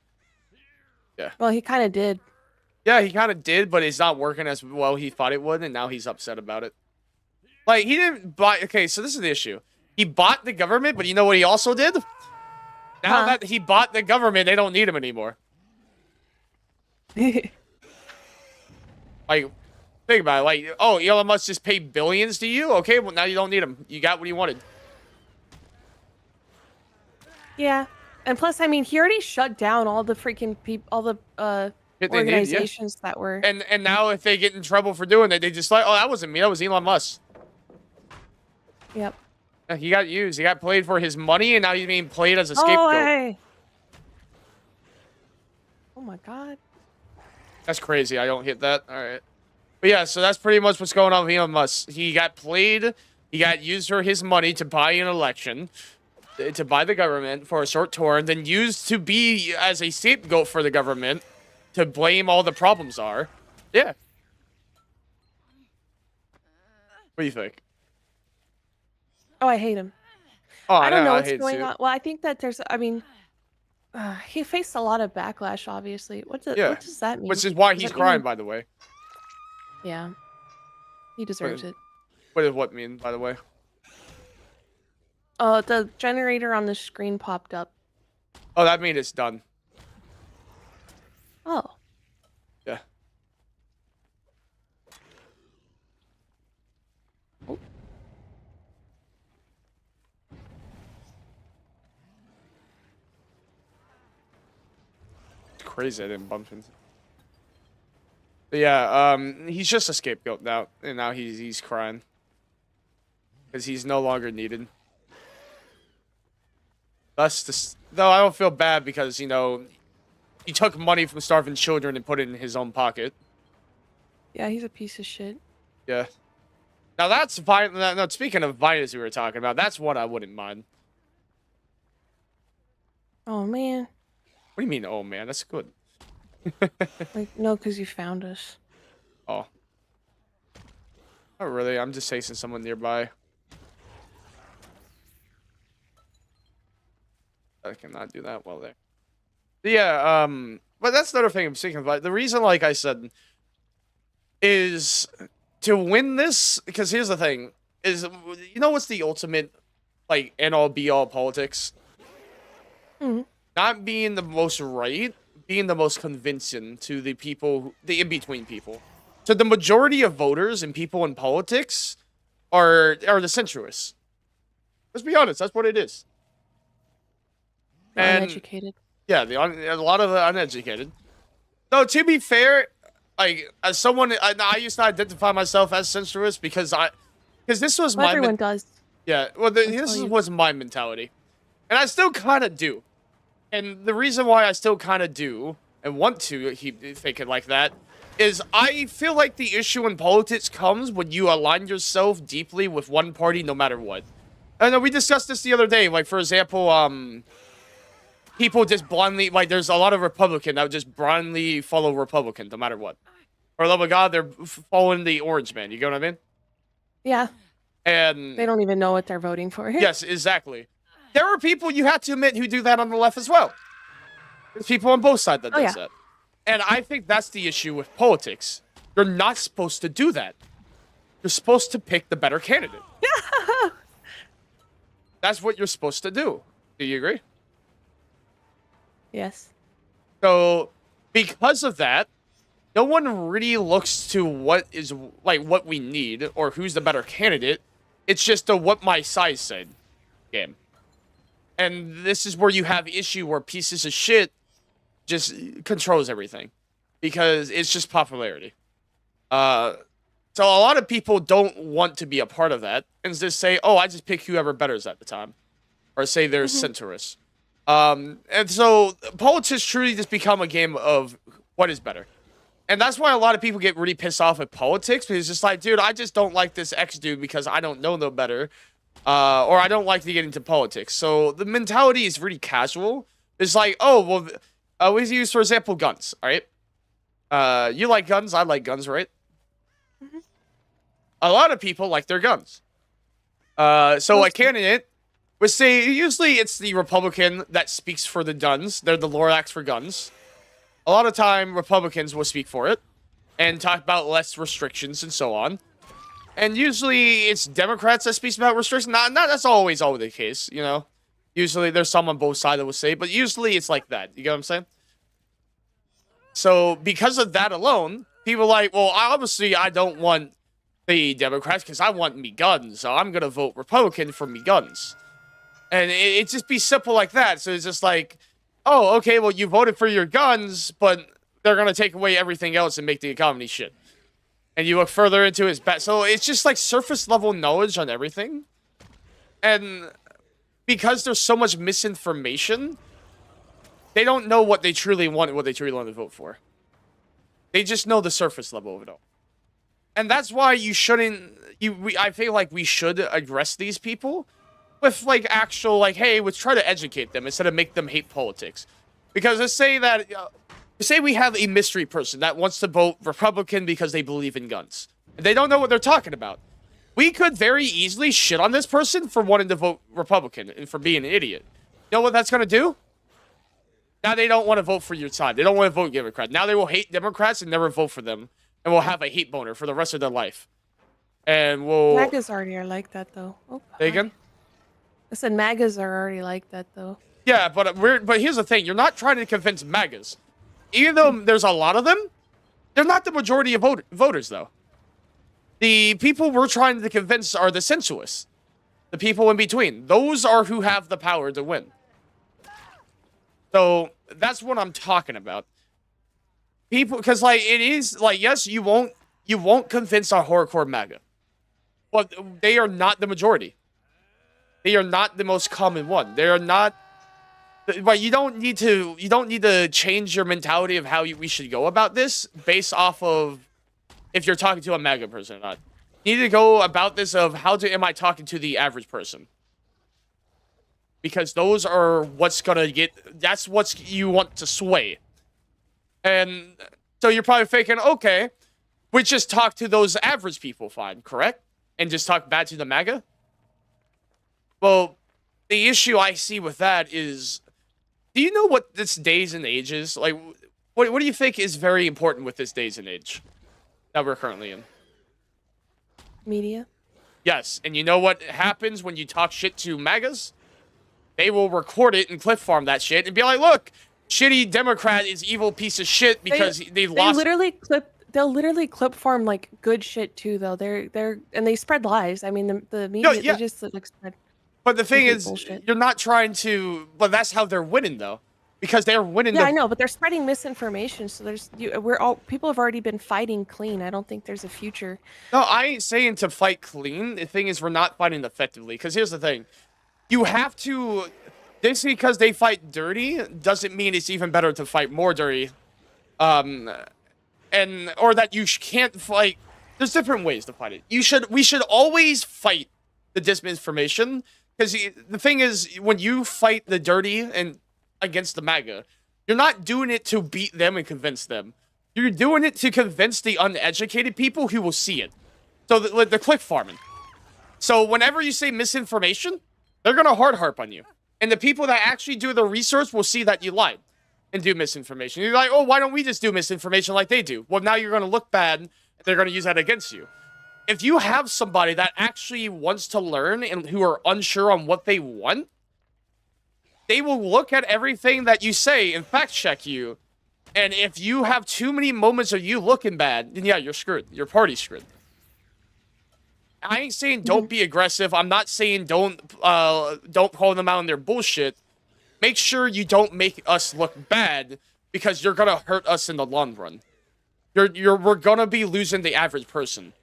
yeah. Well, he kind of did. Yeah, he kind of did, but it's not working as well he thought it would, and now he's upset about it. Like, he didn't buy... Okay, so this is the issue. He bought the government, but you know what he also did? Now that he bought the government, they don't need him anymore. Like, think about it. Like, oh, Elon Musk just paid billions to you? Okay, well, now you don't need him. You got what you wanted. Yeah. And plus, I mean, he already shut down all the freaking people, all the organizations that were... And now if they get in trouble for doing it, they just like, oh, that wasn't me. That was Elon Musk. Yep. He got used. He got played for his money, and now he's being played as a scapegoat. Oh, hey. Oh my god. That's crazy. I don't hit that. All right. But yeah, so that's pretty much what's going on with Elon Musk. He got played. He got used for his money to buy an election, to buy the government for a short term, then used to be as a scapegoat for the government to blame all the problems are. Yeah. What do you think? Oh, I hate him. Oh, I don't know I what's hate going too. on. Well, I think that there's, I mean, he faced a lot of backlash, obviously. What does that mean? Which is why Does he's that crying, mean- by the way. Yeah. He deserves it. What does what mean, by the way? Oh, the generator on the screen popped up. Oh, that means it's done. Oh. Yeah. Oh. It's crazy I didn't bump into. But yeah, he's just a scapegoat now, and now he's crying because he's no longer needed. Though I don't feel bad because, you know, he took money from starving children and put it in his own pocket. Yeah, he's a piece of shit. Yeah. Now that's fine. No, speaking of violence we were talking about, that's one I wouldn't mind. Oh, man. What do you mean, oh man? That's good. Like, no, because you found us. Oh. Not really. I'm just chasing someone nearby. I cannot do that well there. But yeah, but that's the other thing I'm thinking about. The reason, like I said, is to win this, because here's the thing, is, you know what's the ultimate, like, end-all be-all politics? Mm-hmm. Not being the most right, being the most convincing to the people, the in-between people. So the majority of voters and people in politics are the centrists. Let's be honest, that's what it is. Uneducated. Yeah, a lot of the uneducated. No, to be fair, like, as someone, I used to identify myself as centrist because this was my... Everyone does. Yeah, well, this was my mentality. And I still kind of do. And the reason why I still kind of do, and want to keep thinking like that, is I feel like the issue in politics comes when you align yourself deeply with one party no matter what. I know we discussed this the other day, like, for example, people just blindly, like, there's a lot of Republican that would just blindly follow Republican no matter what. For the love of God, they're following the orange man, you get what I mean? Yeah. And they don't even know what they're voting for. Yes, exactly. There are people, you have to admit, who do that on the left as well. There's people on both sides that does that. And I think that's the issue with politics. You're not supposed to do that. You're supposed to pick the better candidate. That's what you're supposed to do. Do you agree? Yes. So, because of that, no one really looks to what is, like, what we need or who's the better candidate. It's just a what my size said game. And this is where you have issue where pieces of shit just controls everything. Because it's just popularity. So a lot of people don't want to be a part of that. And just say, oh, I just pick whoever betters at the time. Or say they're centrists. And so politics truly just become a game of what is better. And that's why a lot of people get really pissed off at politics, because it's just like, dude, I just don't like this X dude because I don't know no better. Or I don't like to get into politics. So the mentality is really casual. It's like, oh, well, we use, for example, guns, all right? You like guns, I like guns, right? Mhm. A lot of people like their guns. So a candidate would say, usually it's the Republican that speaks for the guns. They're the Lorax for guns. A lot of time, Republicans will speak for it and talk about less restrictions and so on. And usually it's Democrats that speaks about restrictions. Not that's always the case, you know. Usually there's some on both sides that will say, but usually it's like that. You get what I'm saying? So because of that alone, people are like, well, obviously I don't want the Democrats because I want me guns, so I'm gonna vote Republican for me guns. And it just be simple like that. So it's just like, oh, okay, well, you voted for your guns, but they're going to take away everything else and make the economy shit. And you look further into his bet. So it's just like surface level knowledge on everything. And because there's so much misinformation, they don't know what they truly want and what they truly want to vote for. They just know the surface level of it all. And that's why you shouldn't, I feel like we should address these people with, like, actual, like, hey, let's try to educate them instead of make them hate politics. Because let's say that, say we have a mystery person that wants to vote Republican because they believe in guns. And they don't know what they're talking about. We could very easily shit on this person for wanting to vote Republican and for being an idiot. You know what that's going to do? Now they don't want to vote for your side. They don't want to vote Democrat. Now they will hate Democrats and never vote for them. And will have a hate boner for the rest of their life. And we'll... MAGAs already are like that, though. Oh, say again? I said MAGAs are already like that, though. Yeah, but here's the thing. You're not trying to convince MAGAs. Even though there's a lot of them, they're not the majority of voters, though. The people we're trying to convince are the sensuous. The people in between. Those are who have the power to win. So, that's what I'm talking about. People, because, like, it is, like, yes, you won't convince a hardcore MAGA. But they are not the majority. They are not the most common one. They are not. But you don't need to change your mentality of how we should go about this based off of if you're talking to a MAGA person or not. You need to go about this of am I talking to the average person? Because those are what's gonna get. That's what you want to sway. And so you're probably thinking, okay, we just talk to those average people, fine, correct? And just talk bad to the MAGA? Well, the issue I see with that is, do you know what this days and age is? Like, what do you think is very important with this days and age that we're currently in? Media? Yes, and you know what happens when you talk shit to MAGAs? They will record it and clip farm that shit and be like, look, shitty Democrat is evil piece of shit because they lost. They'll literally clip farm like good shit too, though. And they spread lies. I mean, the media, yeah. they just like spread. But the thing is, bullshit. You're not trying to. But that's how they're winning, though, because they're winning. Yeah, I know, but they're spreading misinformation. So people have already been fighting clean. I don't think there's a future. No, I ain't saying to fight clean. The thing is, we're not fighting effectively. Because here's the thing, you have to. Just because they fight dirty doesn't mean it's even better to fight more dirty. Or that you can't fight. There's different ways to fight it. We should always fight the disinformation. Because the thing is, when you fight the dirty and against the MAGA, you're not doing it to beat them and convince them. You're doing it to convince the uneducated people who will see it. So the click farming. So whenever you say misinformation, they're going to hard harp on you. And the people that actually do the research will see that you lied and do misinformation. You're like, oh, why don't we just do misinformation like they do? Well, now you're going to look bad. And they're going to use that against you. If you have somebody that actually wants to learn and who are unsure on what they want, they will look at everything that you say and fact check you. And if you have too many moments of you looking bad, then yeah, you're screwed. Your party's screwed. I ain't saying don't be aggressive. I'm not saying don't call them out on their bullshit. Make sure you don't make us look bad because you're gonna hurt us in the long run. We're gonna be losing the average person.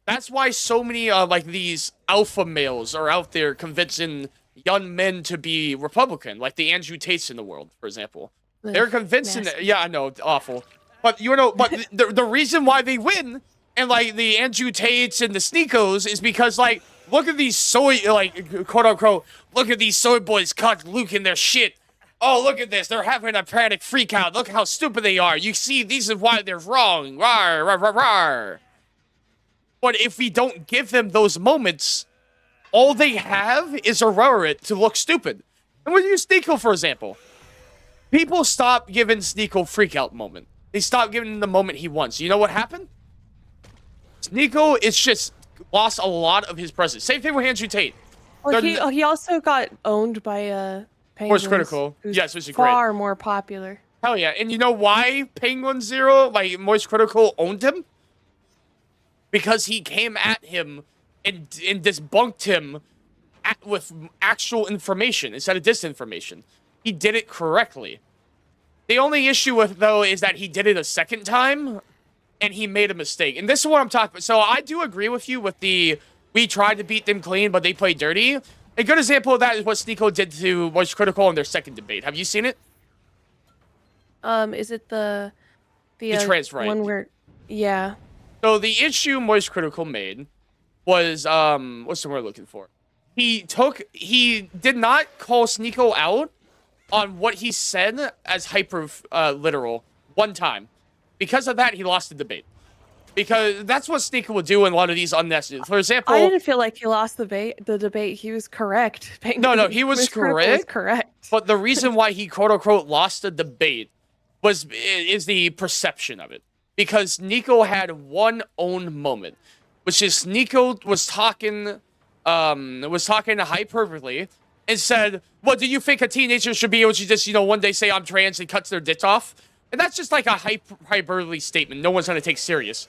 That's why so many like these alpha males are out there convincing young men to be Republican, like the Andrew Tates in the world, for example. They're convincing. Yeah, I know, awful. But the reason why they win and like the Andrew Tates and the Sneekos is because like look at these soy like quote unquote look at these soy boys caught Luke in their shit. Oh, look at this. They're having a panic freak out. Look how stupid they are. You see, these is why they're wrong. Rawr, rawr, rawr, rawr. But if we don't give them those moments, all they have is a rhetoric to look stupid. And when you use Sneeko, for example, people stop giving Sneeko freak-out moment. They stop giving him the moment he wants. You know what happened? Sneeko is just lost a lot of his presence. Same thing with Andrew Tate. Well, he also got owned by Penguins. Force Critical. Yes, which is far great. more popular. Hell yeah. And you know why Penguin Zero, like Moist Critical, owned him? Because he came at him and debunked him with actual information instead of disinformation. He did it correctly. The only issue with, though, is that he did it a second time and he made a mistake. And this is what I'm talking about. So I do agree with you with the we tried to beat them clean, but they played dirty. A good example of that is what Sneeko did to Moist Critical in their second debate. Have you seen it? Is it the trans right one where, yeah. So the issue Moist Critical made was what's the word I'm looking for? He did not call Sneeko out on what he said as hyper literal one time. Because of that, he lost the debate. Because that's what Sneeko will do in a lot of these unnecessary. For example, I didn't feel like he lost the debate. He was correct. No, he was correct. Correct. But the reason why he quote unquote lost the debate is the perception of it. Because Sneeko had one own moment, which is Sneeko was talking to Hype perfectly and said, "Well, do you think a teenager should be able to just, one day say I'm trans and cuts their dick off?" And that's just like a hyperbole statement. No one's gonna take serious.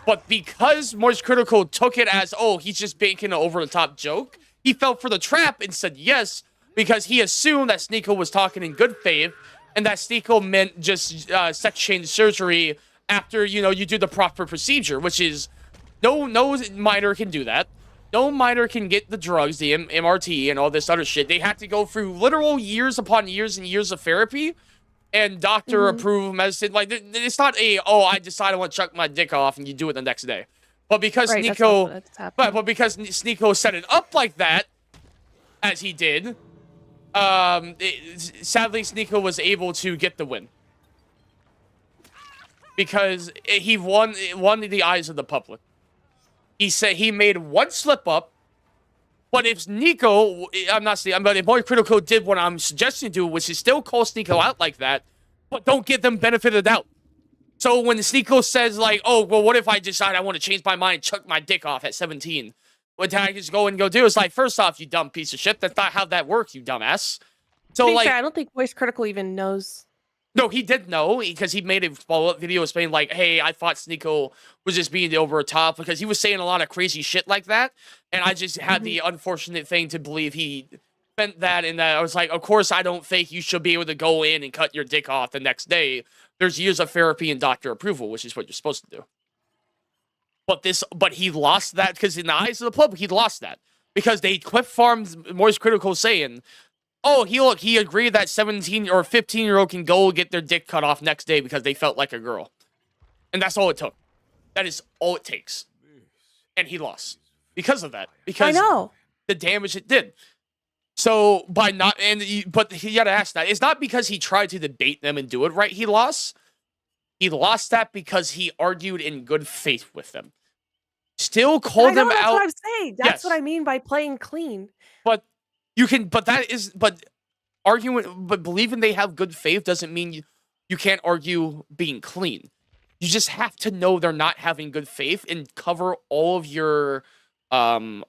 But because Moist Critical took it as, oh, he's just making an over-the-top joke, he fell for the trap and said yes, because he assumed that Sneeko was talking in good faith, and that Sneeko meant just sex change surgery after, you do the proper procedure, which is no minor can do that. No minor can get the drugs, the MRT, and all this other shit. They have to go through literal years upon years and years of therapy and doctor-approved medicine. Like, it's not I decide I want to chuck my dick off and you do it the next day. But because Sneeko... But because Sneeko set it up like that, as he did, sadly, Sneeko was able to get the win. Because he won the eyes of the public. He said he made one slip up, but if Sneeko, but if Moist Critical did what I'm suggesting to do, which is still call Sneeko out like that, but don't give them benefit of the doubt. So when Sneeko says like, oh, well, what if I decide I want to change my mind and chuck my dick off at 17? What I just go do? It's like, first off, you dumb piece of shit. That's not how that works, you dumbass. So to be fair, I don't think Moist Critical even knows. No, he did know, because he made a follow-up video explaining, like, hey, I thought Sneeko was just being over the top, because he was saying a lot of crazy shit like that, and I just had the unfortunate thing to believe he meant that, and that I was like, of course I don't think you should be able to go in and cut your dick off the next day. There's years of therapy and doctor approval, which is what you're supposed to do. But he lost that, because in the eyes of the public, he lost that. Because they clip-farmed Moist Critical saying, oh, he agreed that 17 or 15-year-old can go get their dick cut off next day because they felt like a girl. And that's all it took. That is all it takes. And he lost. Because of that. Because I know. The damage it did. So, but you gotta ask that. It's not because he tried to debate them and do it right he lost. He lost that because he argued in good faith with them. Still called them out. That's what I'm saying. That's yes. what I mean by playing clean. But believing they have good faith doesn't mean you can't argue being clean. You just have to know they're not having good faith and cover all of your ground.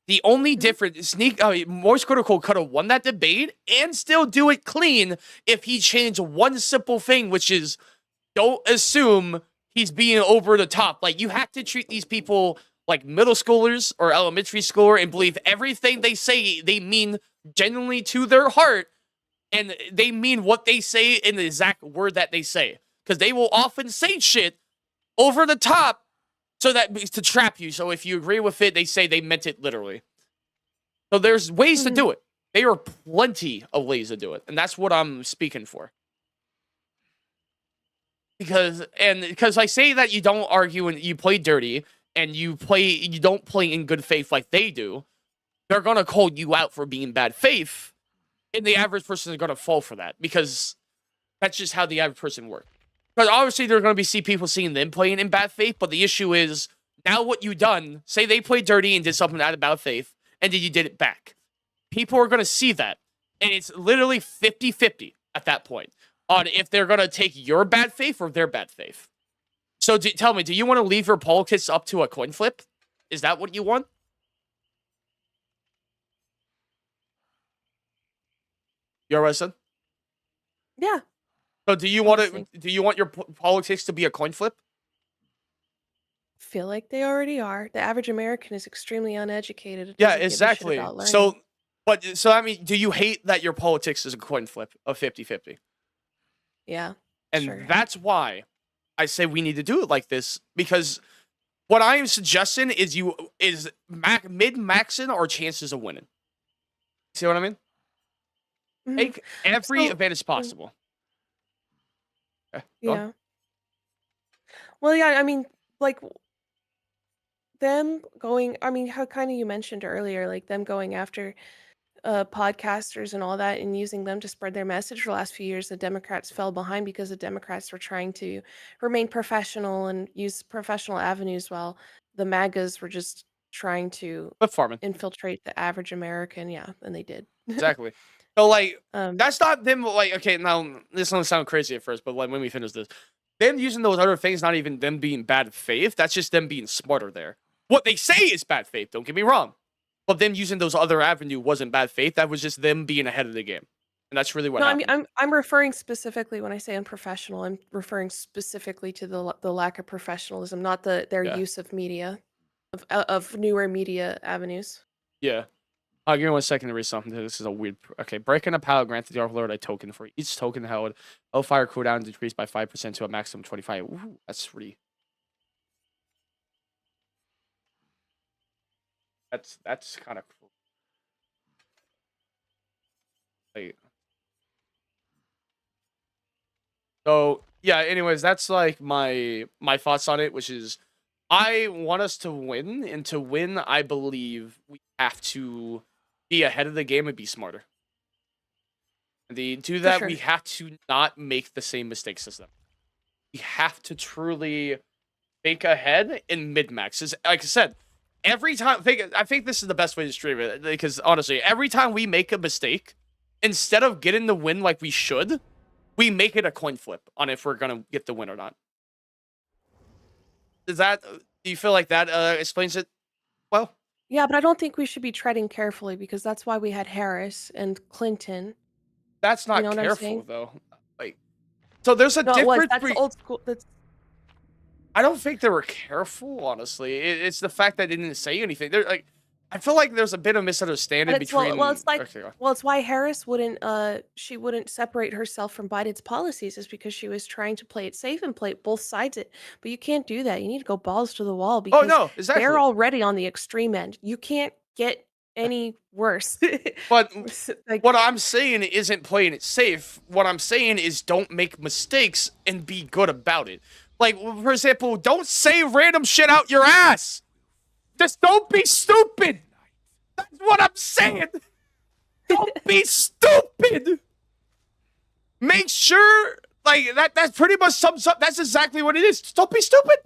The only difference, Moist Critical could have won that debate and still do it clean if he changed one simple thing, which is don't assume he's being over the top. Like, you have to treat these people like middle schoolers or elementary schooler and believe everything they say they mean genuinely to their heart, and they mean what they say in the exact word that they say, because they will often say shit over the top so that to trap you. So if you agree with it, they say they meant it literally. So there's ways to do it. There are plenty of ways to do it, and that's what I'm speaking for. Because I say that you don't argue and you play dirty and you don't play in good faith like they do, they're gonna call you out for being bad faith, and the average person is gonna fall for that because that's just how the average person works. Because obviously there are gonna see people seeing them playing in bad faith, but the issue is now what you done. Say they played dirty and did something out of bad faith, and then you did it back. People are gonna see that, and it's literally 50-50 at that point on if they're gonna take your bad faith or their bad faith. So tell me, do you want to leave your politics up to a coin flip? Is that what you want? You know what I said? Yeah. So do you want it? Do you want your politics to be a coin flip? Feel like they already are. The average American is extremely uneducated. It Yeah, doesn't give a shit exactly. about learning. So I mean, do you hate that your politics is a coin flip of 50-50? Yeah. And sure. that's why I say we need to do it like this, because what I am suggesting is mid-maxing our chances of winning. See what I mean? Mhm. Take every So- advantage possible. Okay, go on. Yeah. Well, yeah, I mean, like them going, I mean, how kind of you mentioned earlier, like them going after podcasters and all that and using them to spread their message for the last few years, the Democrats fell behind because the Democrats were trying to remain professional and use professional avenues while the MAGAs were just trying to But farming. infiltrate the average American. Yeah, and they did. Exactly. So, like, Um, that's not them, like, okay, now, this is gonna sound crazy at first, but, like, when we finish this, them using those other things, not even them being bad faith, that's just them being smarter there. What they say is bad faith, don't get me wrong. But them using those other avenue wasn't bad faith, that was just them being ahead of the game. And that's really what no, I happened. mean, I'm referring specifically when I say unprofessional, I'm referring specifically to the lack of professionalism, not their Yeah. use of media, of newer media avenues. Yeah. Give me 1 second to read something. This is a weird. Okay, breaking a pallet granted the overlord a token for each token held. Fire cooldown decreased by 5% to a maximum 25. Ooh, that's pretty. That's kind of cool. Like, so yeah. Anyways, that's like my thoughts on it, which is I want us to win, and to win, I believe we have to be ahead of the game and be smarter. And to do that, sure. we have to not make the same mistakes as them. We have to truly think ahead in mid-max. Like I said, every time, I think this is the best way to stream it, because honestly, every time we make a mistake, instead of getting the win like we should, we make it a coin flip on if we're gonna get the win or not. Do you feel like that explains it well? Yeah, but I don't think we should be treading carefully because that's why we had Harris and Clinton. That's not You know what I'm careful saying? though. Like, so there's a No, it was. difference. That's old school. That's I don't think they were careful, honestly. It's the fact that they didn't say anything. They're like, I feel like there's a bit of misunderstanding but it's between. well, it's like Okay, well, it's why Harris wouldn't separate herself from Biden's policies is because she was trying to play it safe and play both sides it. But you can't do that. You need to go balls to the wall oh because no, exactly. they're already on the extreme end. You can't get any worse. But like, what I'm saying isn't playing it safe. What I'm saying is don't make mistakes and be good about it. Like, for example, don't say random shit out your ass. Just don't be stupid. That's what I'm saying. Don't be stupid. Make sure, like, that pretty much sums up. That's exactly what it is. Just don't be stupid.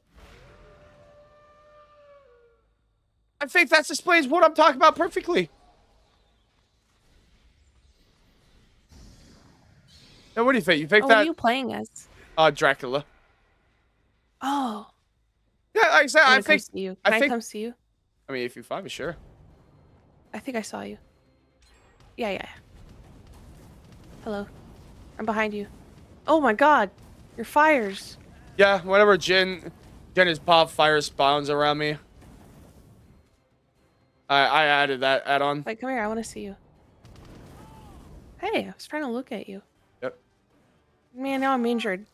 I think that explains what I'm talking about perfectly. Now, what do you think? You think what that are you playing as? Dracula? Oh, Yeah, like I said, I'm I gonna come think. see you. I Can I think. come see you? I mean, if you find me, sure. I think I saw you. Yeah. Hello. I'm behind you. Oh my god. Your fires. Yeah, whenever Jen is pop, fire spawns around me. I added that add-on. Wait, come here. I want to see you. Hey, I was trying to look at you. Yep. Man, now I'm injured.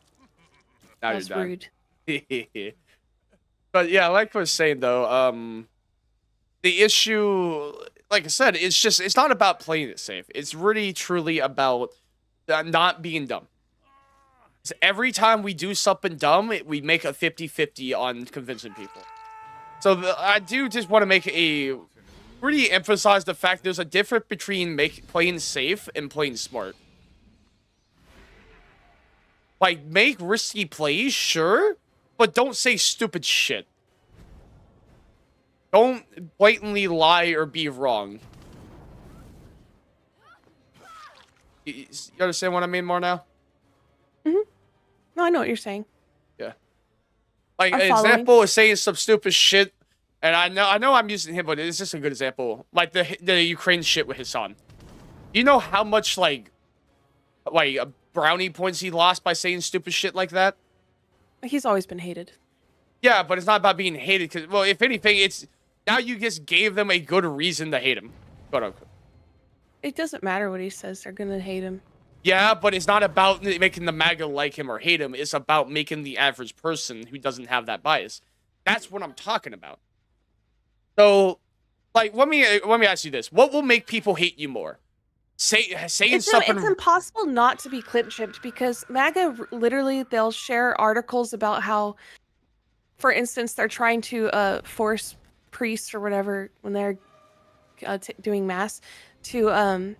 Now That's you're done. rude. But yeah, like I was saying though, the issue, like I said, it's not about playing it safe. It's really truly about not being dumb. So every time we do something dumb, we make a 50-50 on convincing people. So I do just want to really emphasize the fact there's a difference between playing safe and playing smart. Like, make risky plays, sure, but don't say stupid shit. Don't blatantly lie or be wrong. You understand what I mean more now? Mm-hmm. No, I know what you're saying. Yeah. Like, I'm an following. example is saying some stupid shit, and I know I'm using him, but it's just a good example. Like the Ukraine shit with his son. You know how much like brownie points he lost by saying stupid shit like that? He's always been hated. Yeah, but it's not about being hated. Because, well, if anything, it's now you just gave them a good reason to hate him. Quote unquote. It doesn't matter what he says; they're gonna hate him. Yeah, but it's not about making the MAGA like him or hate him. It's about making the average person who doesn't have that bias. That's what I'm talking about. So, like, let me ask you this: what will make people hate you more? Saying something. It's impossible not to be clip chipped because MAGA literally they'll share articles about how, for instance, they're trying to force priests or whatever when they're doing mass to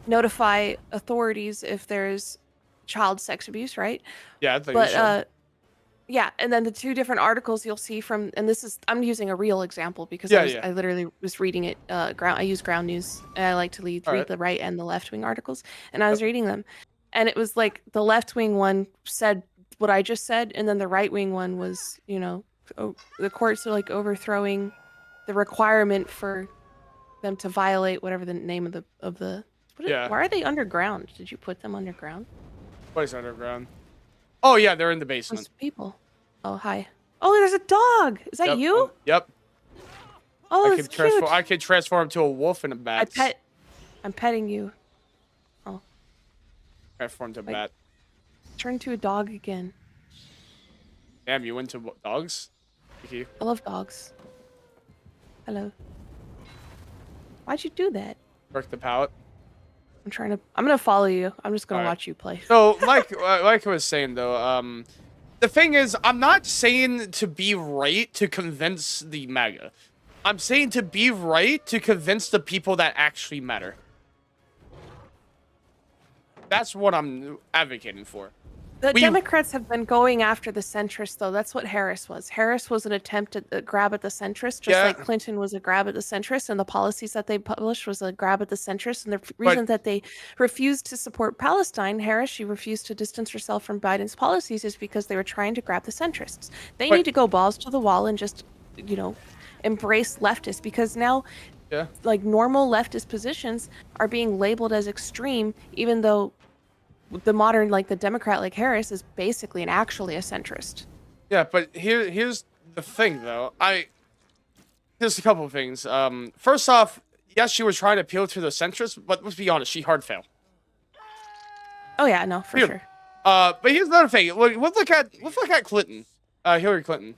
notify authorities if there's child sex abuse, right? Yeah, I think you should. Yeah, and then the two different articles you'll see from, and this is, I'm using a real example because I literally was reading it, I use Ground News, and I like to read the right and the left-wing articles, and I was reading them, and it was like, the left-wing one said what I just said, and then the right-wing one was, you know, the courts are like overthrowing the requirement for them to violate whatever the name of the why are they underground? Did you put them underground? What is underground? Oh yeah, they're in the basement. Those people. Oh hi. Oh, there's a dog. Is that you? Yep. Oh, that's cute. I could transform to a wolf and a bat. I'm petting you. Oh. Transform to a bat. Turn to a dog again. Damn, you into dogs? Thank you. I love dogs. Hello. Why'd you do that? Work the palate. I'm gonna follow you. I'm just gonna watch you play. So, like I was saying though, the thing is, I'm not saying to be right to convince the MAGA. I'm saying to be right to convince the people that actually matter. That's what I'm advocating for. The Democrats have been going after the centrists, though. That's what Harris was. Harris was an attempt at a grab at the centrists, just like Clinton was a grab at the centrists, and the policies that they published was a grab at the centrists. And the reason that they refused to support Palestine, Harris, she refused to distance herself from Biden's policies, is because they were trying to grab the centrists. They need to go balls to the wall and just, you know, embrace leftists, because now, like, normal leftist positions are being labeled as extreme, even though the modern, like the Democrat like Harris is basically and actually a centrist. Yeah, but here's the thing though. Here's a couple of things. First off, yes, she was trying to appeal to the centrists, but let's be honest, she hard failed. Oh yeah, no, for sure. But here's another thing. Let's look at Clinton, Hillary Clinton.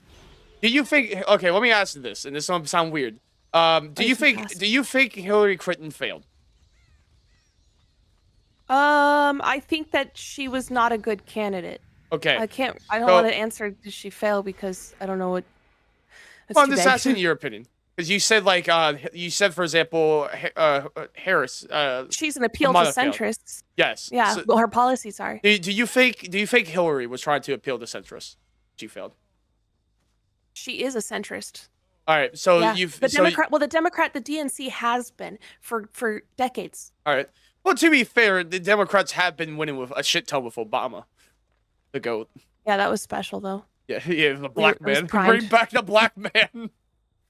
Do you think? Okay, let me ask you this, and this will sound weird. Do you think Hillary Clinton failed? I think that she was not a good candidate. Okay. I don't want to answer did she fail because I don't know what. Well, I'm just asking your opinion. Because you said, like, for example, Harris. She's an appeal to centrists. Yes. Yeah, so, well, her policies are. Do you think Hillary was trying to appeal to centrists? She failed. She is a centrist. All right, so the DNC has been for decades. All right. Well, to be fair, the Democrats have been winning with a shit ton with Obama, the GOAT. Yeah, that was special though. Yeah, the black man. Bring back the black man.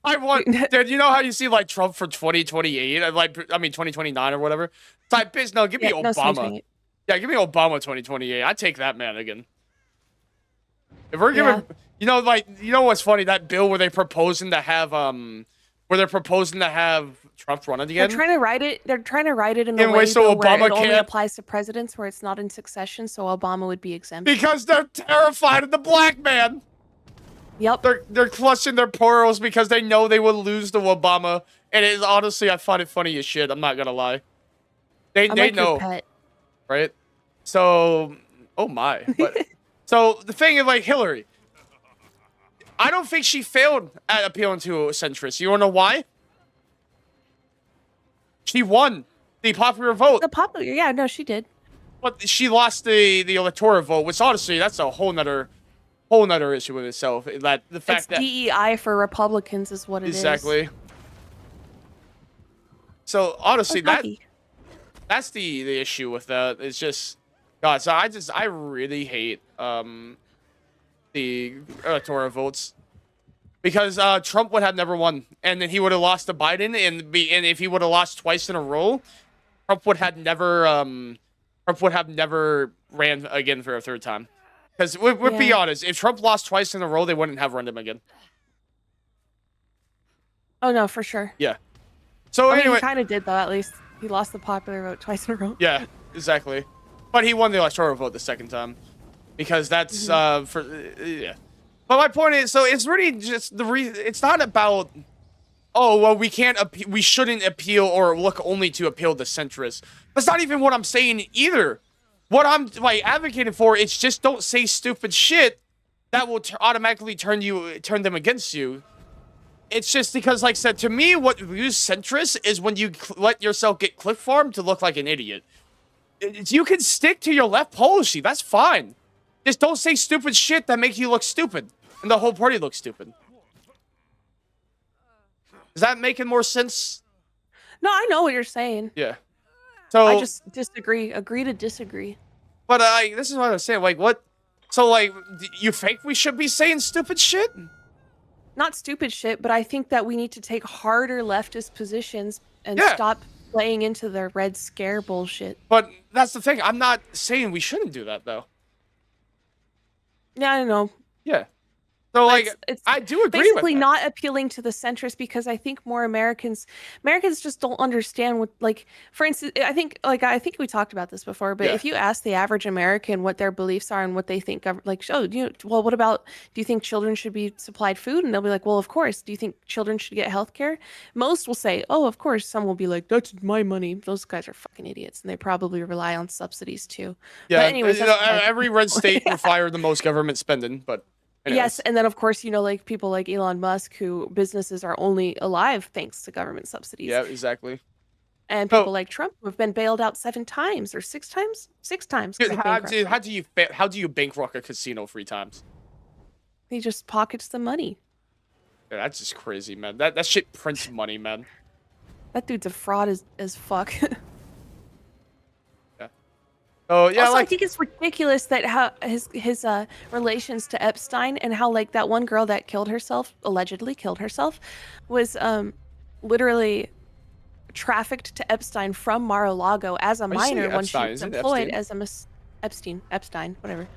I want, dude. You know how you see like Trump for 2028, 2029 or whatever. It's like, bitch, no, give me Obama. Yeah, give me Obama 2028. I take that man again. If we're giving, you know what's funny? That bill where they're proposing to have Trump run again. They're trying to write it in the way so Obama where it only applies to presidents, where it's not in succession, so Obama would be exempt. Because they're terrified of the black man. Yep. They're clutching their pearls because they know they will lose to Obama. And it is honestly, I find it funny as shit. I'm not gonna lie. I'm They like your know, pet. right? So, oh my. But so the thing is, like Hillary, I don't think she failed at appealing to centrists. You wanna know why? She won the popular vote, The popular, yeah, no, she did. but she lost the electoral vote, which honestly, that's a whole nother issue in itself. That the It's fact that DEI for Republicans is what it is. exactly. So honestly, Oh, doggy. that's the issue with that. It's just God. So I really hate the electoral votes because Trump would have never won, and then he would have lost to Biden, and if he would have lost twice in a row, Trump would have never ran again for a third time. Because we're be Yeah. honest, if Trump lost twice in a row, they wouldn't have run him again. Oh no, for sure. Yeah. So I mean, he anyway, kind of did though. At least he lost the popular vote twice in a row. yeah, exactly. But he won the electoral vote the second time because that's for yeah. But my point is, so it's really just the reason. It's not about oh well, we shouldn't appeal or look only to appeal to centrists. That's not even what I'm saying either. What I'm like advocating for is just don't say stupid shit that will automatically turn them against you. It's just because, like I said, to me, what views centrist is when you let yourself get clip farmed to look like an idiot. You can stick to your left policy. That's fine. Just don't say stupid shit that makes you look stupid. And the whole party looks stupid. Is that making more sense? No, I know what you're saying. Yeah. So I just disagree. Agree to disagree. but this is what I'm saying. Like, what? So, like, you think we should be saying stupid shit? Not stupid shit, but I think that we need to take harder leftist positions and Yeah. stop playing into their Red Scare bullshit. But that's the thing. I'm not saying we shouldn't do that, though. Yeah, I know. Yeah. So, like, It's I do agree with basically that. not appealing to the centrist because I think more Americans just don't understand what, like, for instance, I think we talked about this before, but Yeah. if you ask the average American what their beliefs are and what they think of, like, oh, well, what about, do you think children should be supplied food? And they'll be like, well, of course. Do you think children should get health care? Most will say, oh, of course. Some will be like, that's my money. Those guys are fucking idiots, and they probably rely on subsidies too. Yeah. But anyways, You know, that's every red state require the most government spending, but anyways. yes, and then of course, like people like Elon Musk, who businesses are only alive thanks to government subsidies. Yeah, exactly. And So, people like Trump who have been bailed out 7 times or 6 times? 6 times. 'Cause dude, of bankruptcy. how do you bankrupt a casino 3 times? He just pockets the money. Yeah, that's just crazy, man. That shit prints money, man. That dude's a fraud as fuck. Yeah. Oh yeah, Also, I like think it's ridiculous that how his relations to Epstein and how like that one girl that allegedly killed herself, was literally trafficked to Epstein from Mar-a-Lago as a why you say minor when she Epstein? was Isn't it employed Epstein? as Epstein, whatever.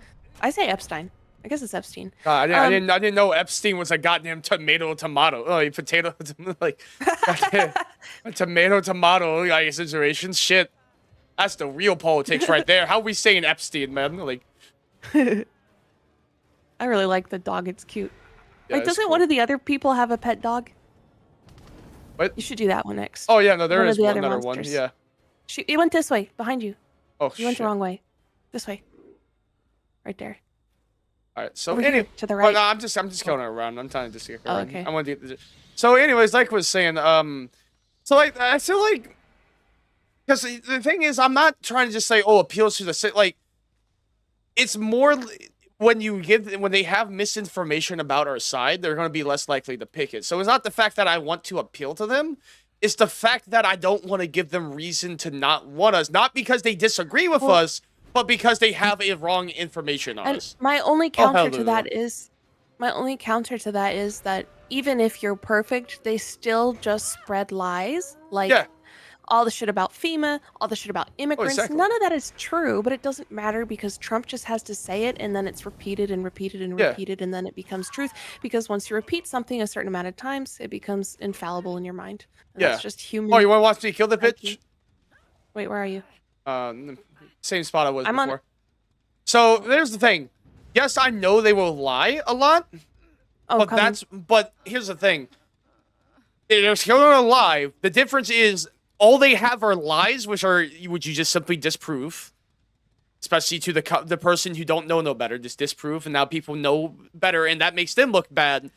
I say Epstein. I guess it's Epstein. I didn't know Epstein was a goddamn tomato. Oh, potato, like goddamn, a tomato like situation. Shit, that's the real politics right there. How we saying Epstein, man? Like, I really like the dog. It's cute. yeah, Like, it's doesn't cool. one of the other people have a pet dog? What? You should do that one next. Oh yeah, no, there One of is the one other other one. monsters. Yeah. It went this way, behind you. Oh You went shit. the wrong way. This way. Right there. All right. So Over here, anyway, to the oh, right. no, I'm just going around. I'm trying to just get Oh, around. okay. I want to do. So, anyways, like I was saying, so like I feel like, because the thing is, I'm not trying to just say, oh, appeals to the like. It's more when they have misinformation about our side, they're going to be less likely to pick it. So it's not the fact that I want to appeal to them. It's the fact that I don't want to give them reason to not want us, not because they disagree with us, but because they have a wrong information on And us. my only Oh, counter hell to no. that is that even if you're perfect, they still just spread lies. Like, Yeah. all the shit about FEMA, all the shit about immigrants. exactly. None of that is true, but it doesn't matter because Trump just has to say it, and then it's repeated and repeated and Yeah. repeated, and then it becomes truth. Because once you repeat something a certain amount of times, it becomes infallible in your mind. And Yeah. That's just human. Oh, you want to watch me kill the psyche. bitch? Wait, where are you? Same spot I was I'm on- before. So there's the thing. Yes, I know they will lie a lot, Oh, coming. But here's the thing. They're still alive. The difference is all they have are lies, which you just simply disprove, especially to the person who don't know no better, just disprove, and now people know better, and that makes them look bad.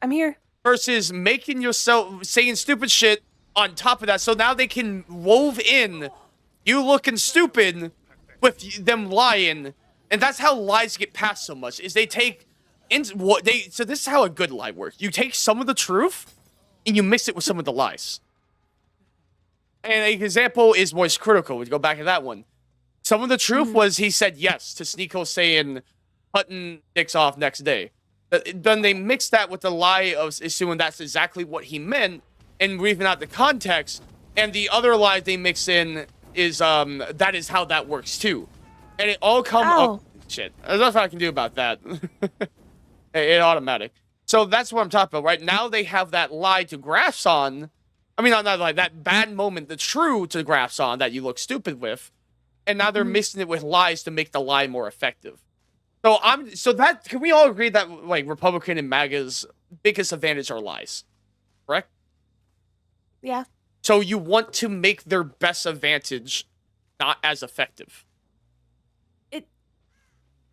I'm here. Versus making yourself saying stupid shit on top of that, so now they can wove in you looking stupid with them lying, and that's how lies get passed so much. Is they take so this is how a good lie works. You take some of the truth and you mix it with some of the lies. And an example is Moist Critical. We go back to that one. Some of the truth was he said yes to Sneeko saying Hutton dicks off next day. Then they mix that with the lie of assuming that's exactly what he meant and leaving out the context. And the other lie they mix in is that is how that works too. And it all comes up. Shit. There's nothing I can do about that. It's automatic. So that's what I'm talking about, right? Now they have that lie to grasp on. I mean, not like that bad moment, the true to grasp on that you look stupid with. And now they're mixing it with lies to make the lie more effective. So that can we all agree that like Republican and MAGA's biggest advantage are lies, correct? Yeah. So you want to make their best advantage not as effective.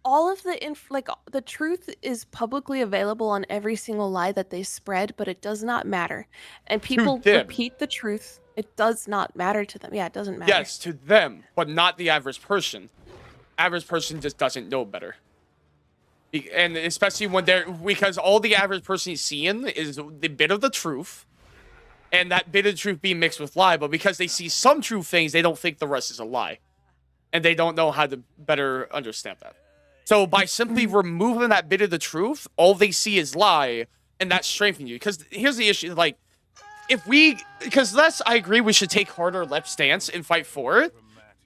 All of the truth is publicly available on every single lie that they spread, but it does not matter. And people repeat the truth. It does not matter to them. Yeah, it doesn't matter. Yes, to them, but not the average person. Average person just doesn't know better. And especially when because all the average person is seeing is the bit of the truth, and that bit of truth being mixed with lie, but because they see some true things, they don't think the rest is a lie. And they don't know how to better understand that. So by simply removing that bit of the truth, all they see is lie, and that strengthens you. Because here's the issue, like, I agree we should take harder left stance and fight for it,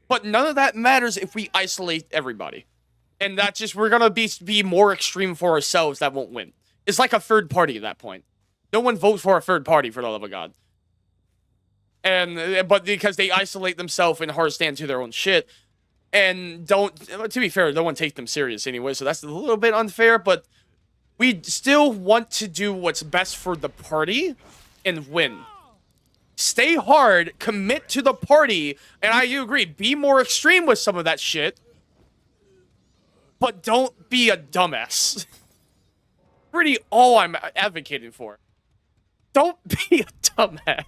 but none of that matters if we isolate everybody. And that just, we're gonna be more extreme for ourselves that won't win. It's like a third party at that point. No one votes for a third party, for the love of God. But because they isolate themselves and hard stand to their own shit, and to be fair, no one takes them serious anyway, so that's a little bit unfair, but we still want to do what's best for the party and win. Stay hard, commit to the party, and you agree, be more extreme with some of that shit, but don't be a dumbass. Pretty all I'm advocating for. Don't be a dumbass.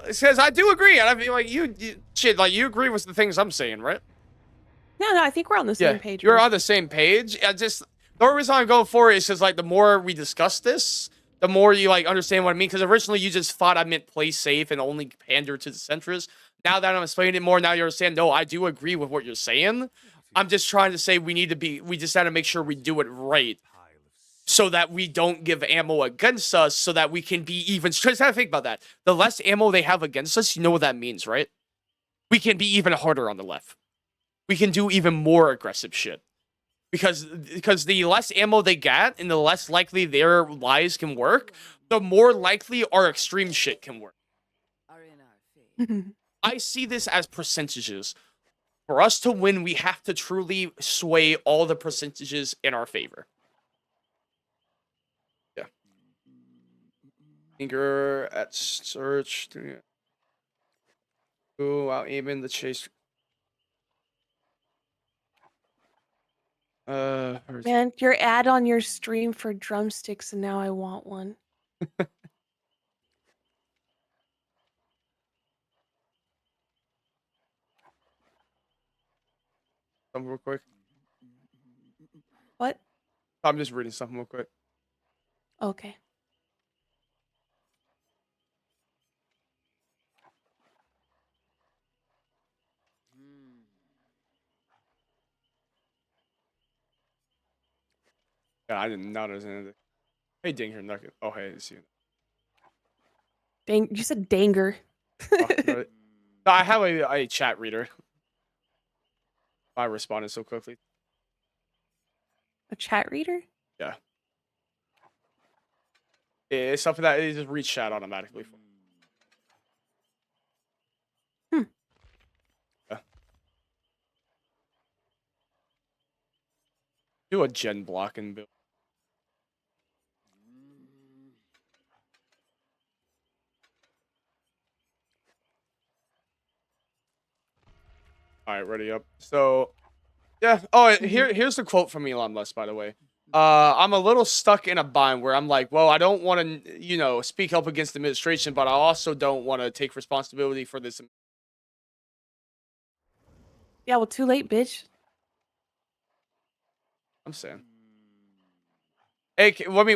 It says, I do agree, and I feel like you agree with the things I'm saying, right? No, I think we're on the same page. You're on the same page. The only reason I'm going for it is because, like, the more we discuss this, the more you, like, understand what I mean. Because originally you just thought I meant play safe and only pander to the centrists. Now that I'm explaining it more, now you understand, no, I do agree with what you're saying. I'm just trying to say we just have to make sure we do it right. So that we don't give ammo against us, so that we can be even... Just have to think about that. The less ammo they have against us, you know what that means, right? We can be even harder on the left. We can do even more aggressive shit. Because the less ammo they get, and the less likely their lies can work, the more likely our extreme shit can work. I see this as percentages. For us to win, we have to truly sway all the percentages in our favor. Finger at search. Ooh, wow, even the chase. Man, your ad on your stream for drumsticks, and now I want one. Something real quick. What? I'm just reading something real quick. Okay. Yeah, I did not understand anything. Hey, Dinger, Nugget. Oh, hey, I see you. You said danger. No, I have a chat reader. I responded so quickly. A chat reader? Yeah. It's something that it just reads chat automatically. Yeah. Do a gen block and build. All right, ready up. So, yeah. Oh, here's the quote from Elon Musk, by the way. I'm a little stuck in a bind where I'm like, well, I don't want to, speak up against the administration, but I also don't want to take responsibility for this. Yeah, well, too late, bitch. I'm saying. Hey, let me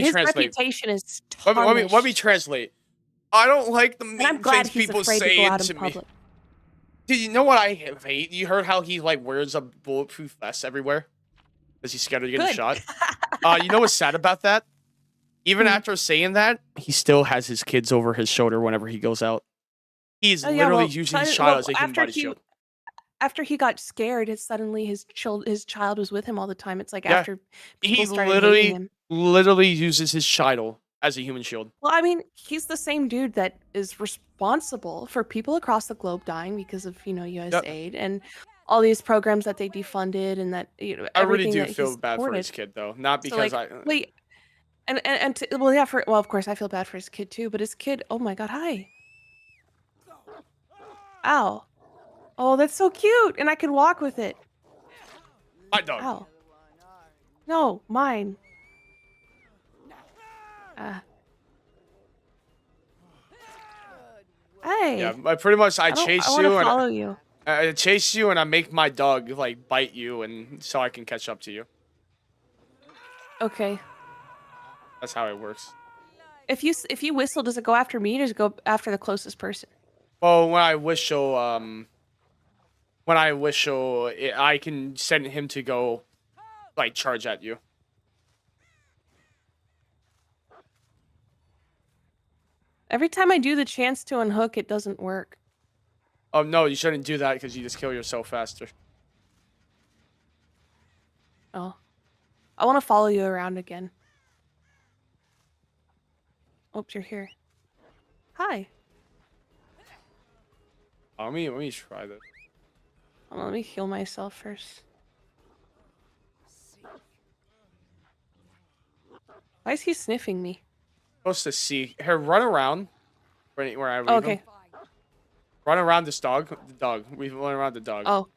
His translate. reputation is Let me tarnished, translate. I don't like the and I'm mean glad things he's people afraid to go saying out in to me. public. Dude, you know what I hate? You heard how he like wears a bulletproof vest everywhere? Because he's scared of getting Good. shot. You know what's sad about that? Even after saying that, he still has his kids over his shoulder whenever he goes out. He's Oh yeah, literally well, using his child as a human body shield. after he got scared, suddenly his child was with him all the time. It's like Yeah, after he people started hating him. literally uses his child as a human shield. Well, I mean, he's the same dude that is responsible for people across the globe dying because of, US Yep. aid and all these programs that they defunded and that, I really everything do that feel he's bad for supported. his kid though, not So because like, wait, well, yeah, of course I feel bad for his kid too, but his kid, oh my God, hi. Ow. Oh, that's so cute. And I can walk with it. my dog. Ow. No, mine. Hey. Yeah, but pretty much I chase I want you to and follow you. I chase you and I make my dog like bite you and so I can catch up to you. Okay. That's how it works. If you whistle, does it go after me or does it go after the closest person? Well, when I whistle, I can send him to go like charge at you. Every time I do the chance to unhook, it doesn't work. Oh no, you shouldn't do that because you just kill yourself faster. Oh. I want to follow you around again. Oops, you're here. Hi. Let me try that. Hold on, let me heal myself first. Why is he sniffing me? Supposed to see. Here, run around. Where I leave Okay. him. Run around this dog. The dog. We run around the dog. Oh.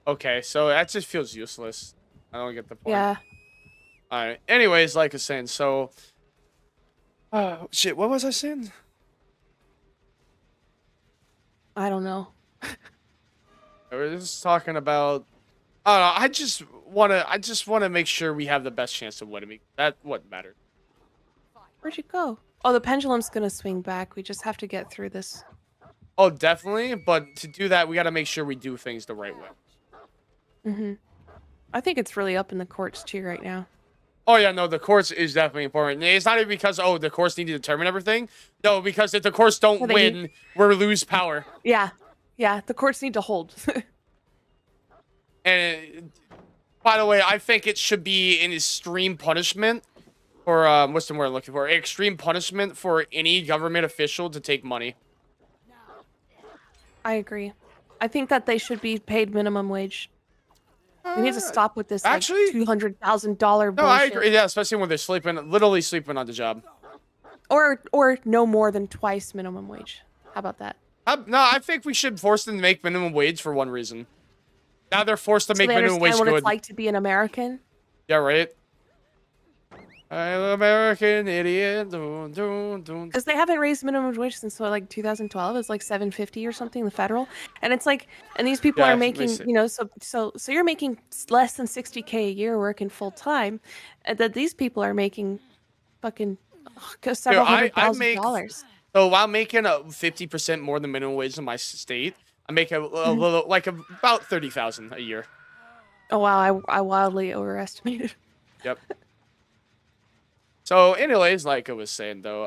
Okay, so that just feels useless. I don't get the point. Yeah. Alright. Anyways, like I was saying, so... shit, what was I saying? I don't know. We were just talking about... I don't know, I just wanna make sure we have the best chance of winning. That's what matters. Where'd you go? Oh, the pendulum's gonna swing back. We just have to get through this. Oh, definitely, but to do that, we gotta make sure we do things the right way. Mm-hmm. I think it's really up in the courts too right now. Oh yeah, no, the courts is definitely important. It's not even because the courts need to determine everything. No, because if the courts don't win, we lose power. Yeah, the courts need to hold. And by the way, I think it should be an extreme punishment for what's the word I'm looking for? Extreme punishment for any government official to take money. I agree. I think that they should be paid minimum wage. We need to stop with this actually, $200,000 bullshit. No, I agree. Yeah, especially when they're literally sleeping on the job. Or no more than twice minimum wage. How about that? No, I think we should force them to make minimum wage for one reason. Now they're forced to make minimum wage what good. It's like to be an American. Yeah, right. I'm an American idiot. Because they haven't raised minimum wage since what, like 2012. It's like $7.50 or something, the federal. And it's like, and these people are making, so you're making less than $60K a year working full time, and that these people are making fucking several $100,000. So while making 50% more than minimum wage in my state, I make a little like about $30,000 a year. Oh wow, I wildly overestimated. Yep. So, anyways, like I was saying though,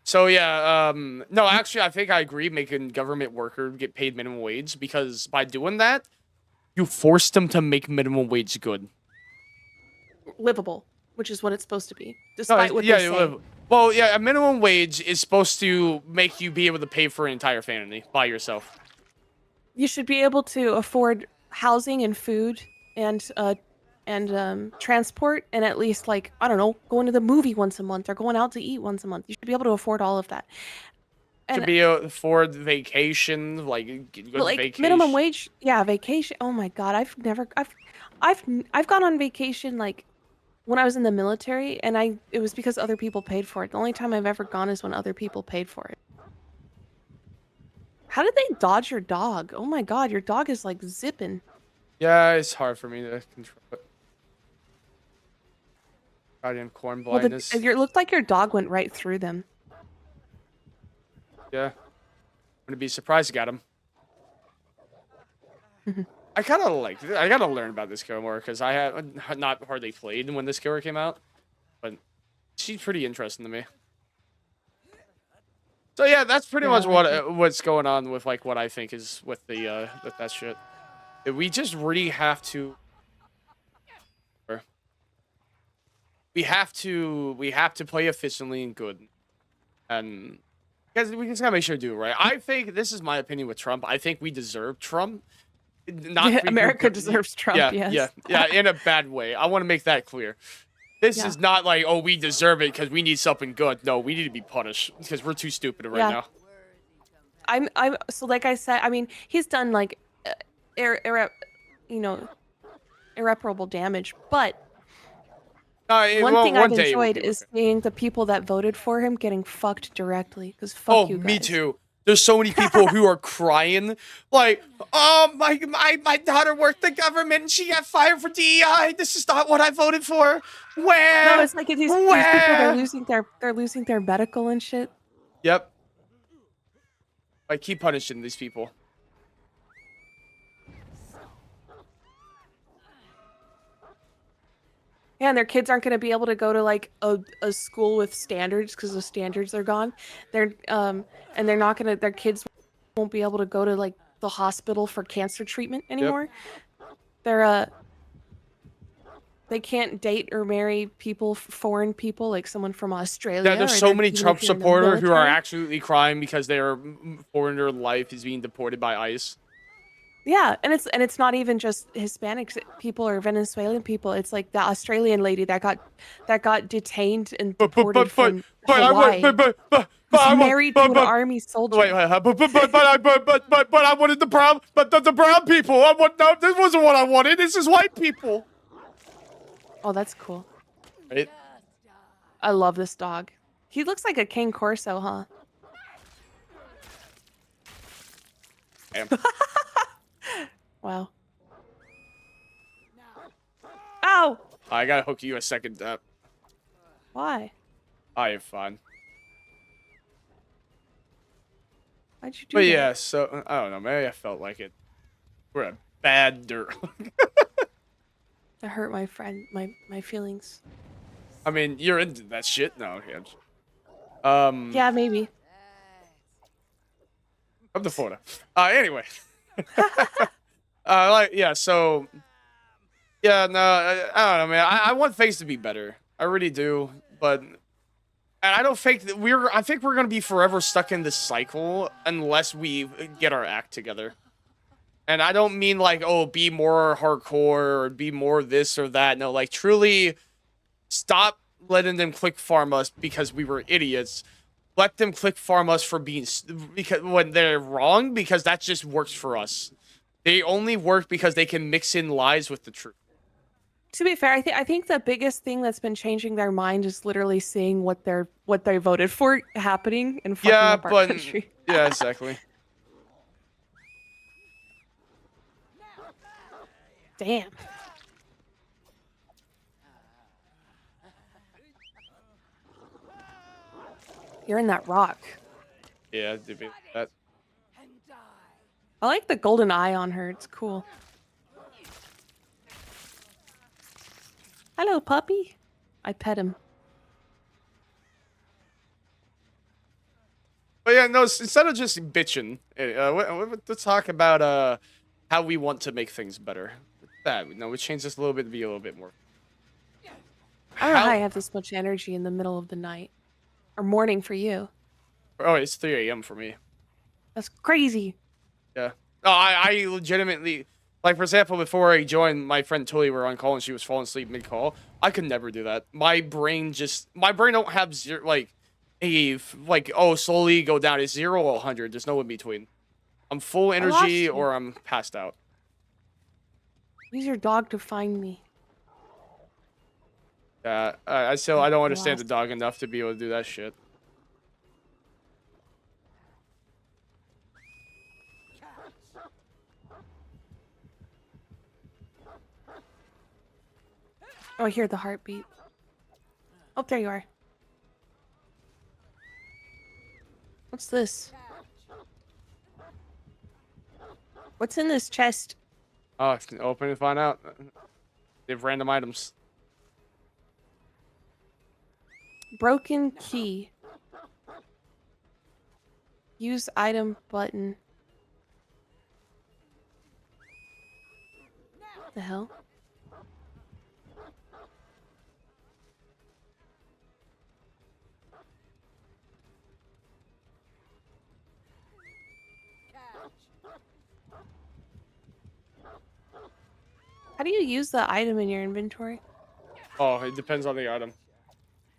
so yeah, no, actually, I think I agree making government worker get paid minimum wage because by doing that, you force them to make minimum wage good. Livable, which is what it's supposed to be, despite what they say. Well, yeah, a minimum wage is supposed to make you be able to pay for an entire family by yourself. You should be able to afford housing and food and transport and at least like I don't know, going to the movie once a month or going out to eat once a month. You should be able to afford all of that. To And be able to afford vacation, like but good like minimum vacation. wage, yeah, vacation. Oh my God, I've gone on vacation like when I was in the military and it was because other people paid for it. The only time I've ever gone is when other people paid for it. How did they dodge your dog? Oh my God, your dog is like zipping. Yeah, it's hard for me to control it. Goddamn corn Well, blindness. it looked like your dog went right through them. Yeah, I'm gonna be surprised to get him. I kind of like. I gotta learn about this killer more because I have not hardly played when this killer came out, but she's pretty interesting to me. So yeah, that's pretty Yeah, I much like it. what's going on with like what I think is with the with that shit. We just really have to. We have to play efficiently and good, and because we just gotta make sure to do it right. I think this is my opinion with Trump. I think we deserve Trump. Not Yeah, people. America deserves Trump, Yeah, yeah, yes. yeah. In a bad way. I want to make that clear. This Yeah. is not like, oh, we deserve it because we need something good. No, we need to be punished because we're too stupid right Yeah. now. I'm so like I said, I mean, he's done like ir irre you know, irreparable damage, but one thing One I've day it will enjoyed be is worth it. seeing the people that voted for him getting fucked directly. Because Oh, fuck you me guys. too. There's so many people who are crying, like, oh, my daughter worked the government and she got fired for DEI. This is not what I voted for. No, Where? it's like these people Where? they're losing their medical and shit. Yep. I keep punishing these people. Yeah, and their kids aren't going to be able to go to like a school with standards because the standards are gone. And they're not going to their kids won't be able to go to like the hospital for cancer treatment Yep. anymore. They're they can't date or marry foreign people like someone from Australia. Yeah, there's or so they're many even Trump if you're in the supporters who are military. absolutely crying because their foreigner life is being deported by ICE. Yeah, and it's not even just Hispanic people or Venezuelan people. It's like the Australian lady that got detained and deported from I want, Hawaii. but Was I want, married to an army wait, soldier. but I wanted the brown, but the brown people. I want, no, this wasn't what I wanted. This is white people. Oh, that's cool. Right? I love this dog. He looks like a King Corso, huh? Damn. Wow. Ow! I gotta hook you a second up. Why? I have fun. Why'd you do But that? yeah, so I don't know. Maybe I felt like it. We're a bad dirt. That hurt my friend, my feelings. I mean, you're into that shit. No, okay. Yeah, maybe. Up to Florida. Anyway. Like, yeah, so. Yeah, no, I don't know, man. I want things to be better. I really do. But. And I don't think that I think we're gonna be forever stuck in this cycle unless we get our act together. And I don't mean like, oh, be more hardcore or be more this or that. No, like truly stop letting them click farm us because we were idiots. Let them click farm us for being because when they're wrong, because that just works for us. They only work because they can mix in lies with the truth. To be fair, I think the biggest thing that's been changing their mind is literally seeing what they voted for happening and fucking Yeah, up our but country. yeah, exactly. Damn. You're in that rock. Yeah, debate that. I like the golden eye on her. It's cool. Hello, puppy. I pet him. But yeah, no. Instead of just bitching, let's talk about how we want to make things better. We change this a little bit to be a little bit more. I don't know how I have this much energy in the middle of the night. Or morning for you. Oh, it's 3 a.m. for me. That's crazy. Yeah. No, I legitimately, like, for example, before I joined, my friend Tully were on call and she was falling asleep mid-call. I could never do that. My brain don't have zero, like, oh, slowly go down. It's 0 or 100. There's no in between. I'm full I energy lost you. or I'm passed out. Use your dog to find me. Yeah, I don't understand the Lost. dog enough to be able to do that shit. Oh, I hear the heartbeat. Oh, there you are. What's this? What's in this chest? Oh, open and find out. They have random items. Broken key. Use item button. What the hell? How do you use the item in your inventory? Oh, it depends on the item.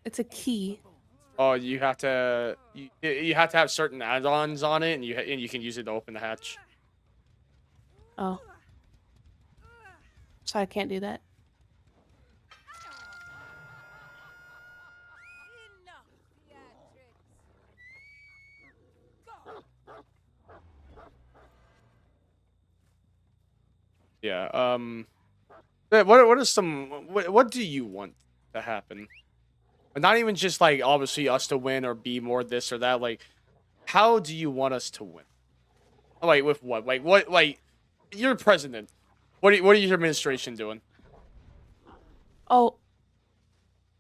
It's a key. Oh, you have to you have to have certain add-ons on it, and you can use it to open the hatch. Oh. So I can't do that. Yeah. What are some what do you want to happen? Not even just like obviously us to win or be more this or that. Like, how do you want us to win? Like with what? Like what? Like you're president. What are your administration doing? Oh,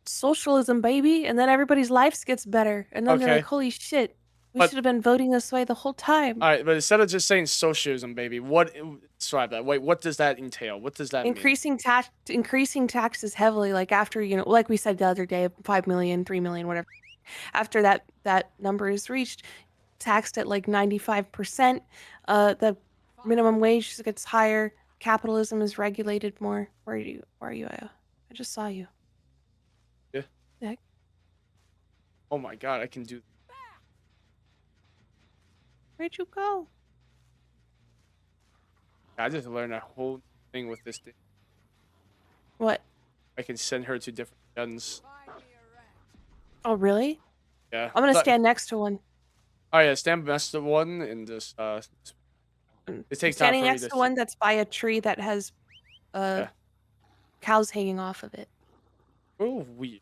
socialism, baby. And then everybody's lives gets better. And then they're like, Okay, holy shit, we but should have been voting this way the whole time. all right, but instead of just saying socialism, baby, what? Describe that. Wait, what does that entail? What does that mean? Increasing taxes heavily, like after, like we said the other day, 5 million, 3 million, whatever. After that number is reached, taxed at like 95%. The minimum wage gets higher. Capitalism is regulated more. Where are you? Where are you? I just saw you. Yeah. The heck? Oh my god, I can do. Where'd you go? I just learned a whole thing with this thing. What? I can send her to different guns. Oh, really? Yeah. I'm gonna stand next to one. Oh yeah, stand next to one and just I'm it takes time standing for me next to. to one that's by a tree that has Yeah. cows hanging off of it. Oh, weird.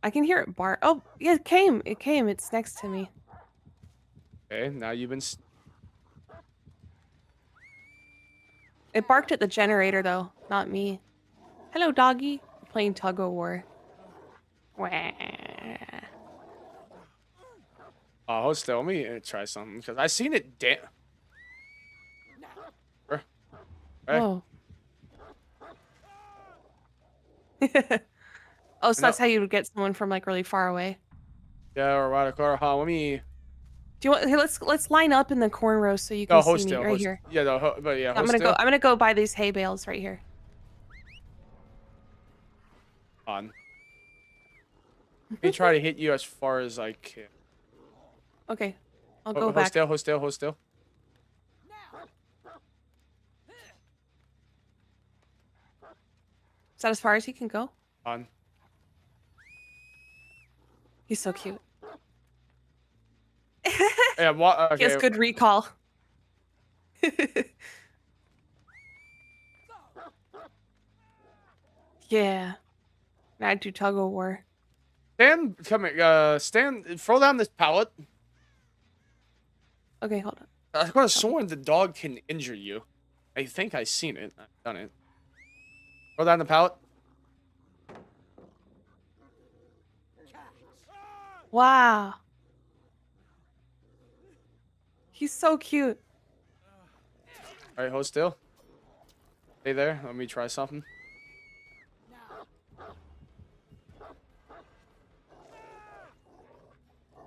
I can hear it bark. Oh, yeah, it came. It came. It's next to me. Okay, now you've been. It barked at the generator though, not me. Hello, doggy. We're playing tug of war. Wah. Hold still. Let me try something because I seen it. Damn. Right. Oh. Oh, so No. that's how you would get someone from like really far away. Yeah, or right a car. Huh? Let me. Do you want? Here, let's line up in the corn row so you No, can hold see me still. right here. Yeah, no, but yeah, I'm hold gonna go. still. I'm gonna go by these hay bales right here. On. Let me try to hit you as far as I can. Okay, I'll go Hold back. still. Hold still. Hold still. Is that as far as he can go? On. He's so cute. Yeah. What? He has Okay. good recall. Yeah. Now I do tug of war. Stand. Come here. Stand. Throw down this pallet. Okay, hold on. I could have sworn the dog can injure you. I think I seen it. I've done it. Throw down the pallet. Wow. He's so cute. All right, hold still. Stay there. Let me try something.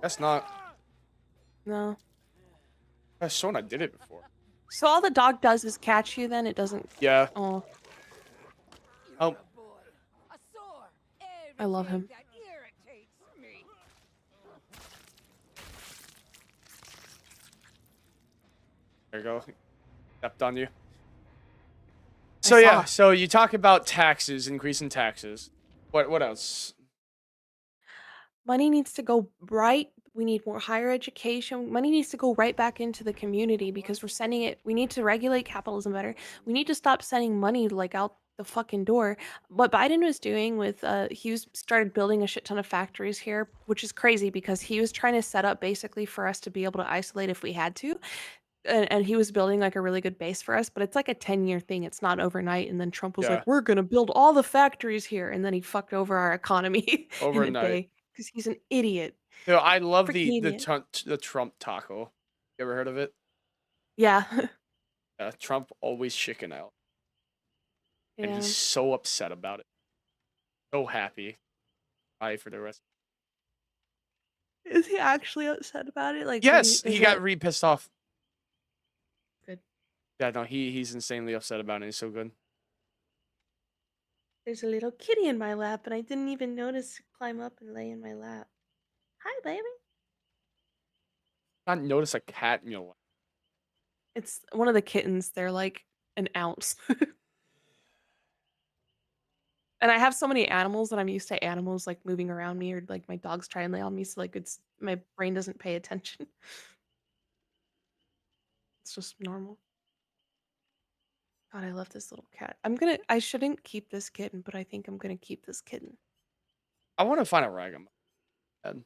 That's not. No. That's shown I did it before. So all the dog does is catch you. Then it doesn't. Yeah. Oh, Oh, I love him. there you go. Stepped on you. I So yeah, saw. so you talk about taxes, increasing taxes. What else? Money needs to go right. We need more higher education. Money needs to go right back into the community because we're sending it. We need to regulate capitalism better. We need to stop sending money like out the fucking door. What Biden was doing with started building a shit ton of factories here, which is crazy because he was trying to set up basically for us to be able to isolate if we had to. And he was building like a really good base for us, but it's like a 10-year thing. It's not overnight. And then Trump was Yeah, like, "We're gonna build all the factories here," and then he fucked over our economy in a overnight. day because he's an idiot. Yo, I love Freaking the idiot. Trump taco. You ever heard of it? Yeah. Yeah, Trump always chicken out, and he's Yeah. so upset about it. So happy. For the rest. Is he actually upset about it? Like, when Yes, he is got it really pissed off. good? Yeah, no, he's insanely upset about it. He's so good. There's a little kitty in my lap, and I didn't even notice to climb up and lay in my lap. Hi, baby. Not notice a cat in your lap. It's one of the kittens. They're like an ounce. And I have so many animals that I'm used to animals like moving around me or like my dogs try and lay on me, so like it's my brain doesn't pay attention. It's just normal. God, I love this little cat. I shouldn't keep this kitten, but I think I'm gonna keep this kitten. I want to find a rag on my head.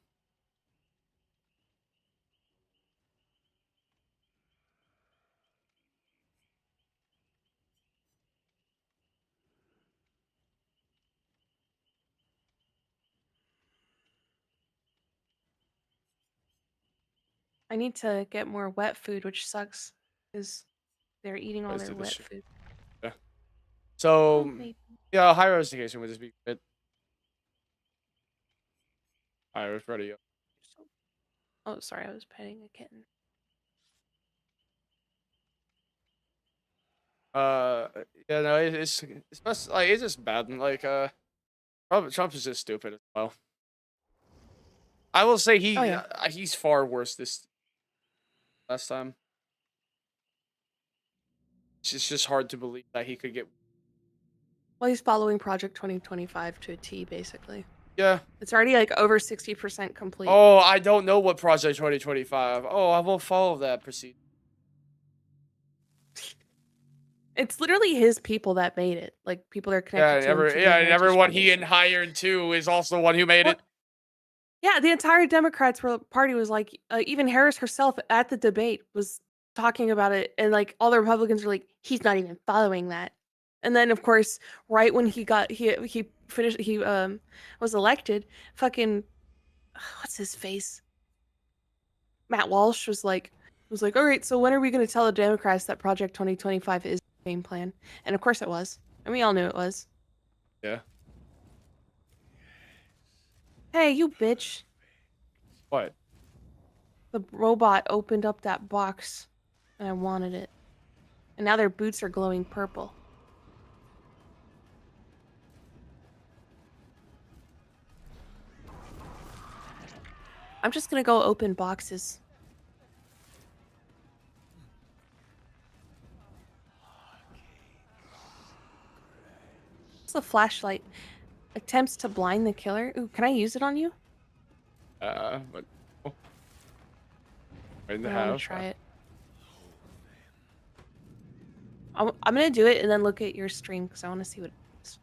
I need to get more wet food, which sucks because they're eating all Let's their do this wet shit. food. Yeah. Oh, So, baby. yeah, higher education would just be good. Alright, it's ready. Oh, sorry, I was petting a kitten. Uh, yeah, no, it's just, like it's just bad. And, like, Trump is just stupid as well. I will say Oh yeah. he's far worse this last time. It's just hard to believe that he could get. Well, he's following Project 2025 to a T, basically. Yeah. It's already like over 60% complete. Oh, I don't know what Project 2025. Oh, I won't follow that procedure. It's literally his people that made it. Like people that are Yeah, connected to him through the and Heritage everyone he Foundation. hired too is also the one who made Well, it. yeah, the entire party was like, even Harris herself at the debate was talking about it, and like all the Republicans were like, he's not even following that. And then of course, right when he finished, he was elected. Fucking what's his face? Matt Walsh was like, all right, so when are we going to tell the Democrats that Project 2025 is the game plan? And of course it was, and we all knew it was. Yeah. Hey, you bitch! What? The robot opened up that box, and I wanted it. And now their boots are glowing purple. I'm just gonna go open boxes. It's a flashlight. Attempts to blind the killer. Ooh, can I use it on you? But oh, right in the Yeah, I want to house. try it. I'm gonna do it and then look at your stream because I want to see what it is.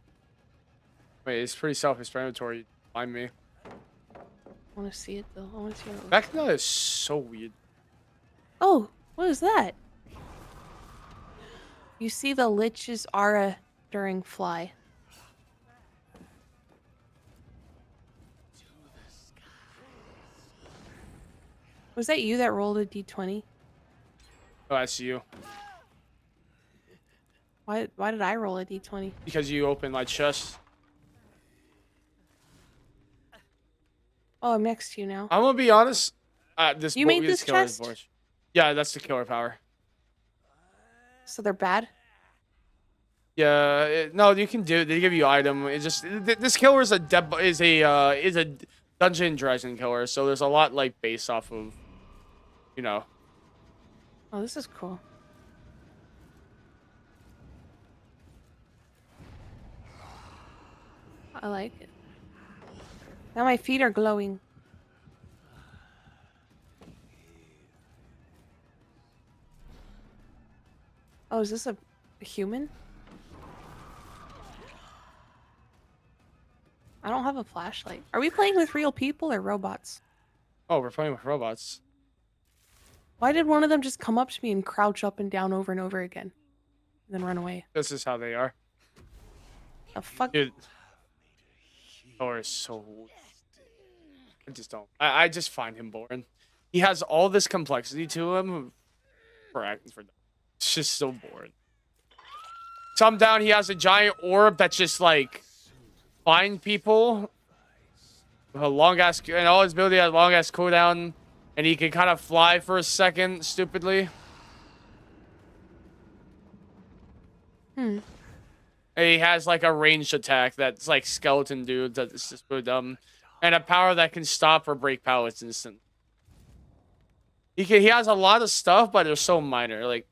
Wait, it's pretty self-explanatory. Find me. I want to see it though. I want to see what it looks Back like. now is so weird. Oh, what is that? You see the Lich's aura during fly. Was that you that rolled a d20? Oh, I see you. Why did I roll a d20? Because you opened my chest. Oh, I'm next to you now. I'm gonna be honest. You made this killer is chest? boring. Yeah, that's the killer power. So they're bad? Yeah, no, you can do. They give you item. It just this killer is a dungeon dragon killer. So there's a lot like based off of, you know. Oh, this is cool. I like it. Now my feet are glowing. Oh, is this a human? I don't have a flashlight. Are we playing with real people or robots? Oh, we're playing with robots. Why did one of them just come up to me and crouch up and down over and over again? And then run away? This is how they are. The fuck? Dude, Thor is so. I just don't. I just find him boring. He has all this complexity to him for acting for them. It's just so boring. Some down, he has a giant orb that just like find people with a long ass, and all his ability has a long ass cooldown, and he can kind of fly for a second stupidly. And he has like a ranged attack that's like skeleton dude that's just so dumb, and a power that can stop or break pallets instant. He has a lot of stuff, but they're so minor. Like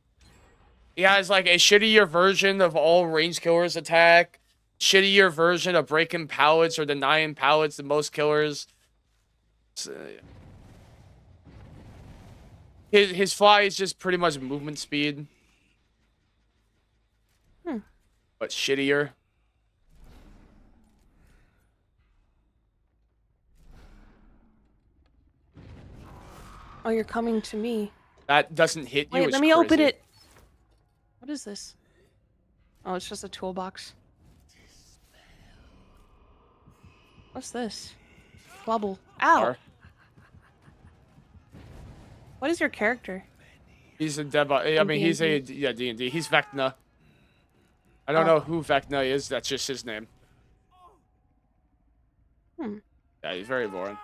he has like a shittier version of all range killers attack, shittier version of breaking pallets or denying pallets than most killers. So, his fly is just pretty much movement speed, but shittier. Oh, you're coming to me. That doesn't hit you. Wait, let me open it. What is this? Oh, it's just a toolbox. What's this? Bubble. Ow! Are. What is your character? He's a I mean, he's a D&D. He's Vecna. I don't know who Vecna is. That's just his name. Yeah, he's very boring.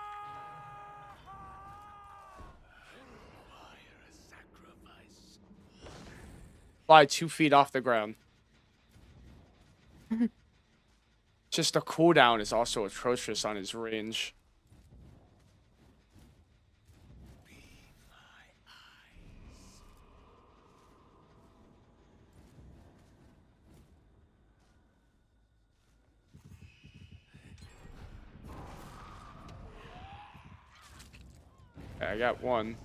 Fly 2 feet off the ground. Just the cooldown is also atrocious on his range. Okay, I got one.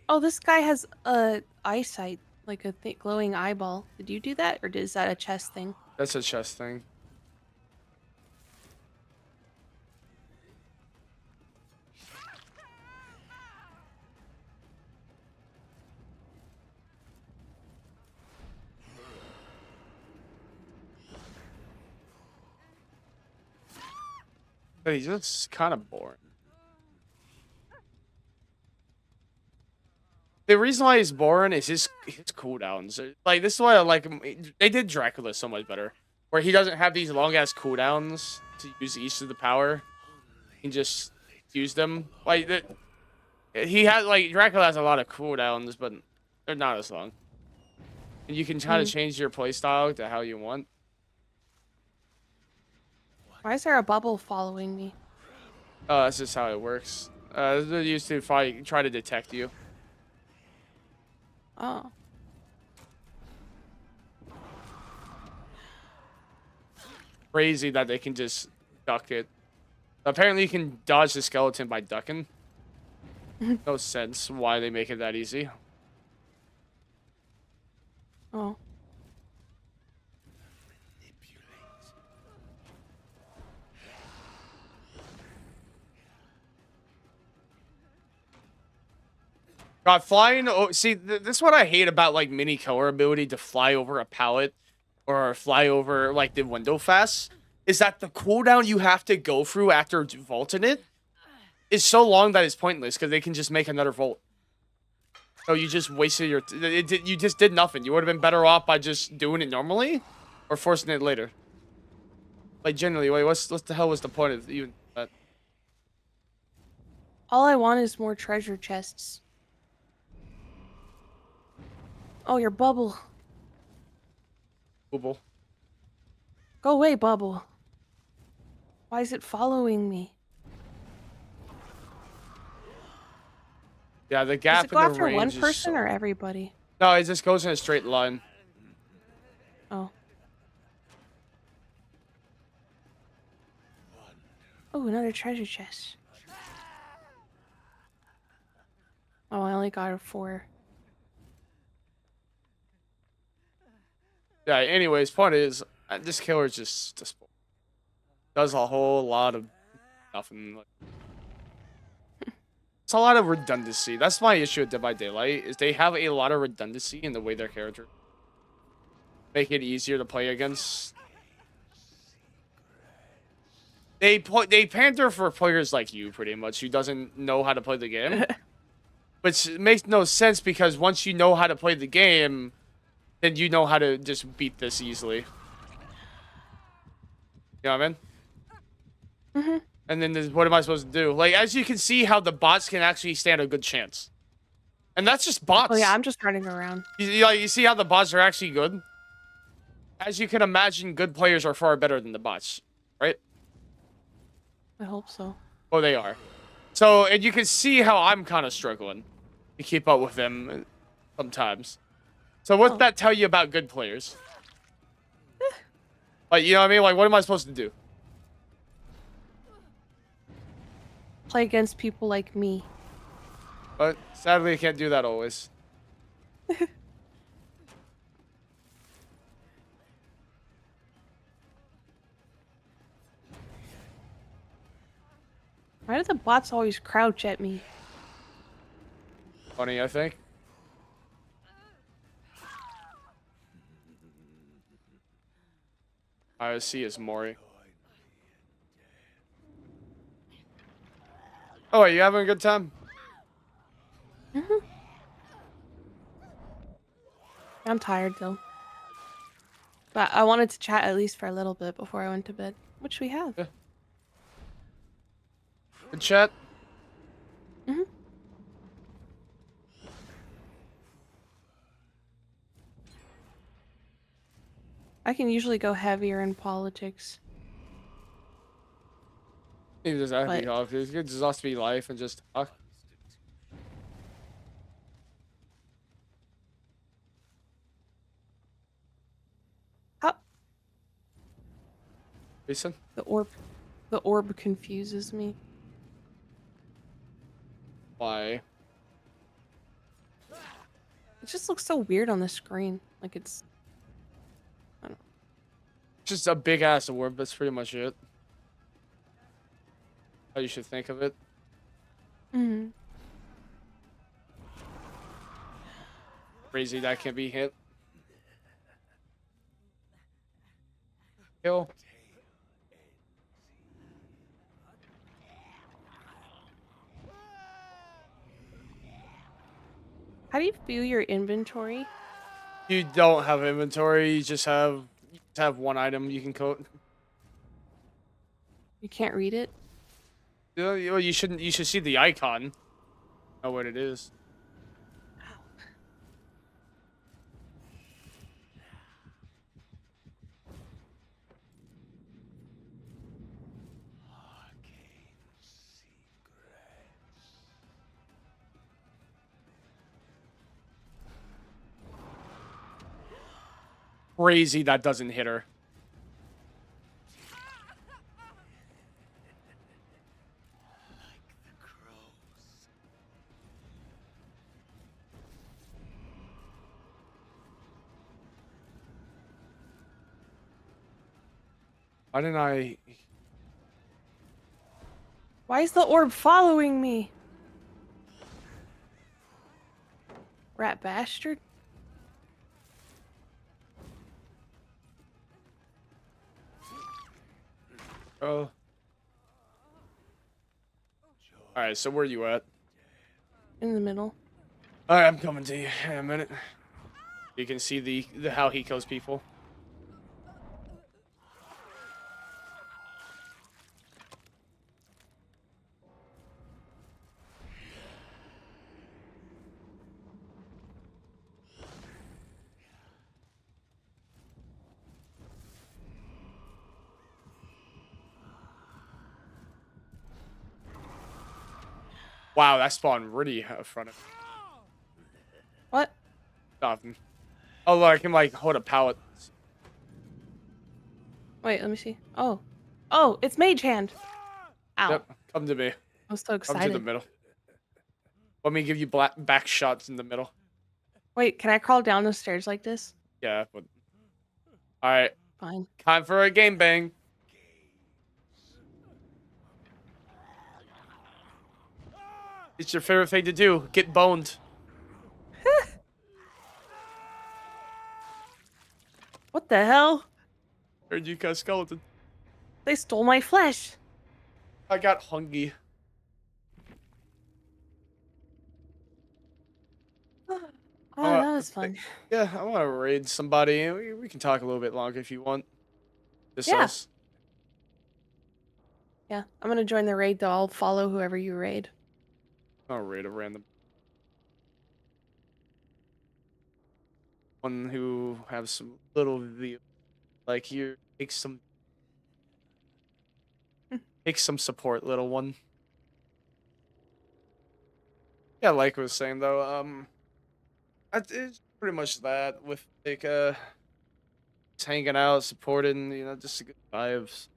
Oh, this guy has a eyesight, like a glowing eyeball. Did you do that, or is that a chest thing? That's a chest thing. But he's just kind of boring. The reason why he's boring is his cooldowns. Like, this is why I like him. They did Dracula so much better. Where he doesn't have these long-ass cooldowns to use each of the power. He can just use them. Like, he has, like, Dracula has a lot of cooldowns, but they're not as long. And you can kind of change your playstyle to how you want. Why is there a bubble following me? That's just how it works. They're used to try to detect you. Oh. Crazy that they can just duck it. Apparently you can dodge the skeleton by ducking. No sense why they make it that easy. Oh. God, flying. Oh, see, this is what I hate about like mini killer ability to fly over a pallet or fly over like the window fast. Is that the cooldown you have to go through after vaulting it is so long that it's pointless because they can just make another vault. So you just wasted your. You just did nothing. You would have been better off by just doing it normally, or forcing it later. Like generally, wait, what the hell was the point of even that? All I want is more treasure chests. Oh, your bubble. Booble. Go away, bubble. Why is it following me? Yeah, the Does it gap go in the after one range is person or so... everybody? No, it just goes in a straight line. Oh. Oh, another treasure chest. Oh, I only got a 4. Yeah, anyways, point is, this killer just does a whole lot of nothing. Like, it's a lot of redundancy. That's my issue with Dead by Daylight, is they have a lot of redundancy in the way their characters make it easier to play against. They pander for players like you, pretty much, who doesn't know how to play the game. Which makes no sense, because once you know how to play the game, then you know how to just beat this easily. You know what I mean? Mm-hmm. And then what am I supposed to do? Like, as you can see how the bots can actually stand a good chance. And that's just bots. Oh yeah, I'm just running around. You see how the bots are actually good? As you can imagine, good players are far better than the bots, right? I hope so. Oh, they are. So, and you can see how I'm kind of struggling to keep up with them sometimes. So what's that tell you about good players? Like, you know what I mean? Like, what am I supposed to do? Play against people like me. But sadly, I can't do that always. Why do the bots always crouch at me? Funny, I think. I see is Mori. Oh, are you having a good time? Mm-hmm. I'm tired though. But I wanted to chat at least for a little bit before I went to bed, which we have. Yeah. Good chat. Mm-hmm. I can usually go heavier in politics. He just have to be off. It could just be life and just talk. How? Listen. The orb confuses me. Why? It just looks so weird on the screen. Like it's... I don't know. Just a big ass orb. That's pretty much it. How you should think of it. Mm-hmm. Crazy that can be hit. Kill. How do you view your inventory? You don't have inventory. You just have one item you can coat. You can't read it? You shouldn't. You should see the icon. Know what it is. Crazy that doesn't hit her. Why didn't I? Why is the orb following me? Rat bastard. Oh. Alright, so where are you at? In the middle. Alright, I'm coming to you in a minute. You can see the how he kills people. Wow, that spawned really in front of me. What? Nothing. Oh, look, I can like hold a pallet. Wait, let me see. Oh. Oh, it's Mage Hand. Ow. Yep, come to me. I was so Come to the excited. middle. Let me give you back shots in the middle. Wait, can I crawl down the stairs like this? Yeah, but all right, Fine. time for a game bang. It's your favorite thing to do. Get boned. What the hell? Heard you got skeleton. They stole my flesh. I got hungry. Oh, that was fun. Yeah, I want to raid somebody. We can talk a little bit longer if you want. Just Yeah. us. Yeah, I'm gonna join the raid though. I'll follow whoever you raid. I'll raid a random one who have some little view. Like here, take some support, little one. Yeah, like I was saying though, it's pretty much that with like just hanging out, supporting, just a good vibes.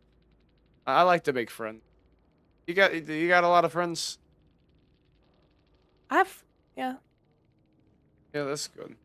I like to make friends. You got a lot of friends? I've yeah. Yeah, that's good.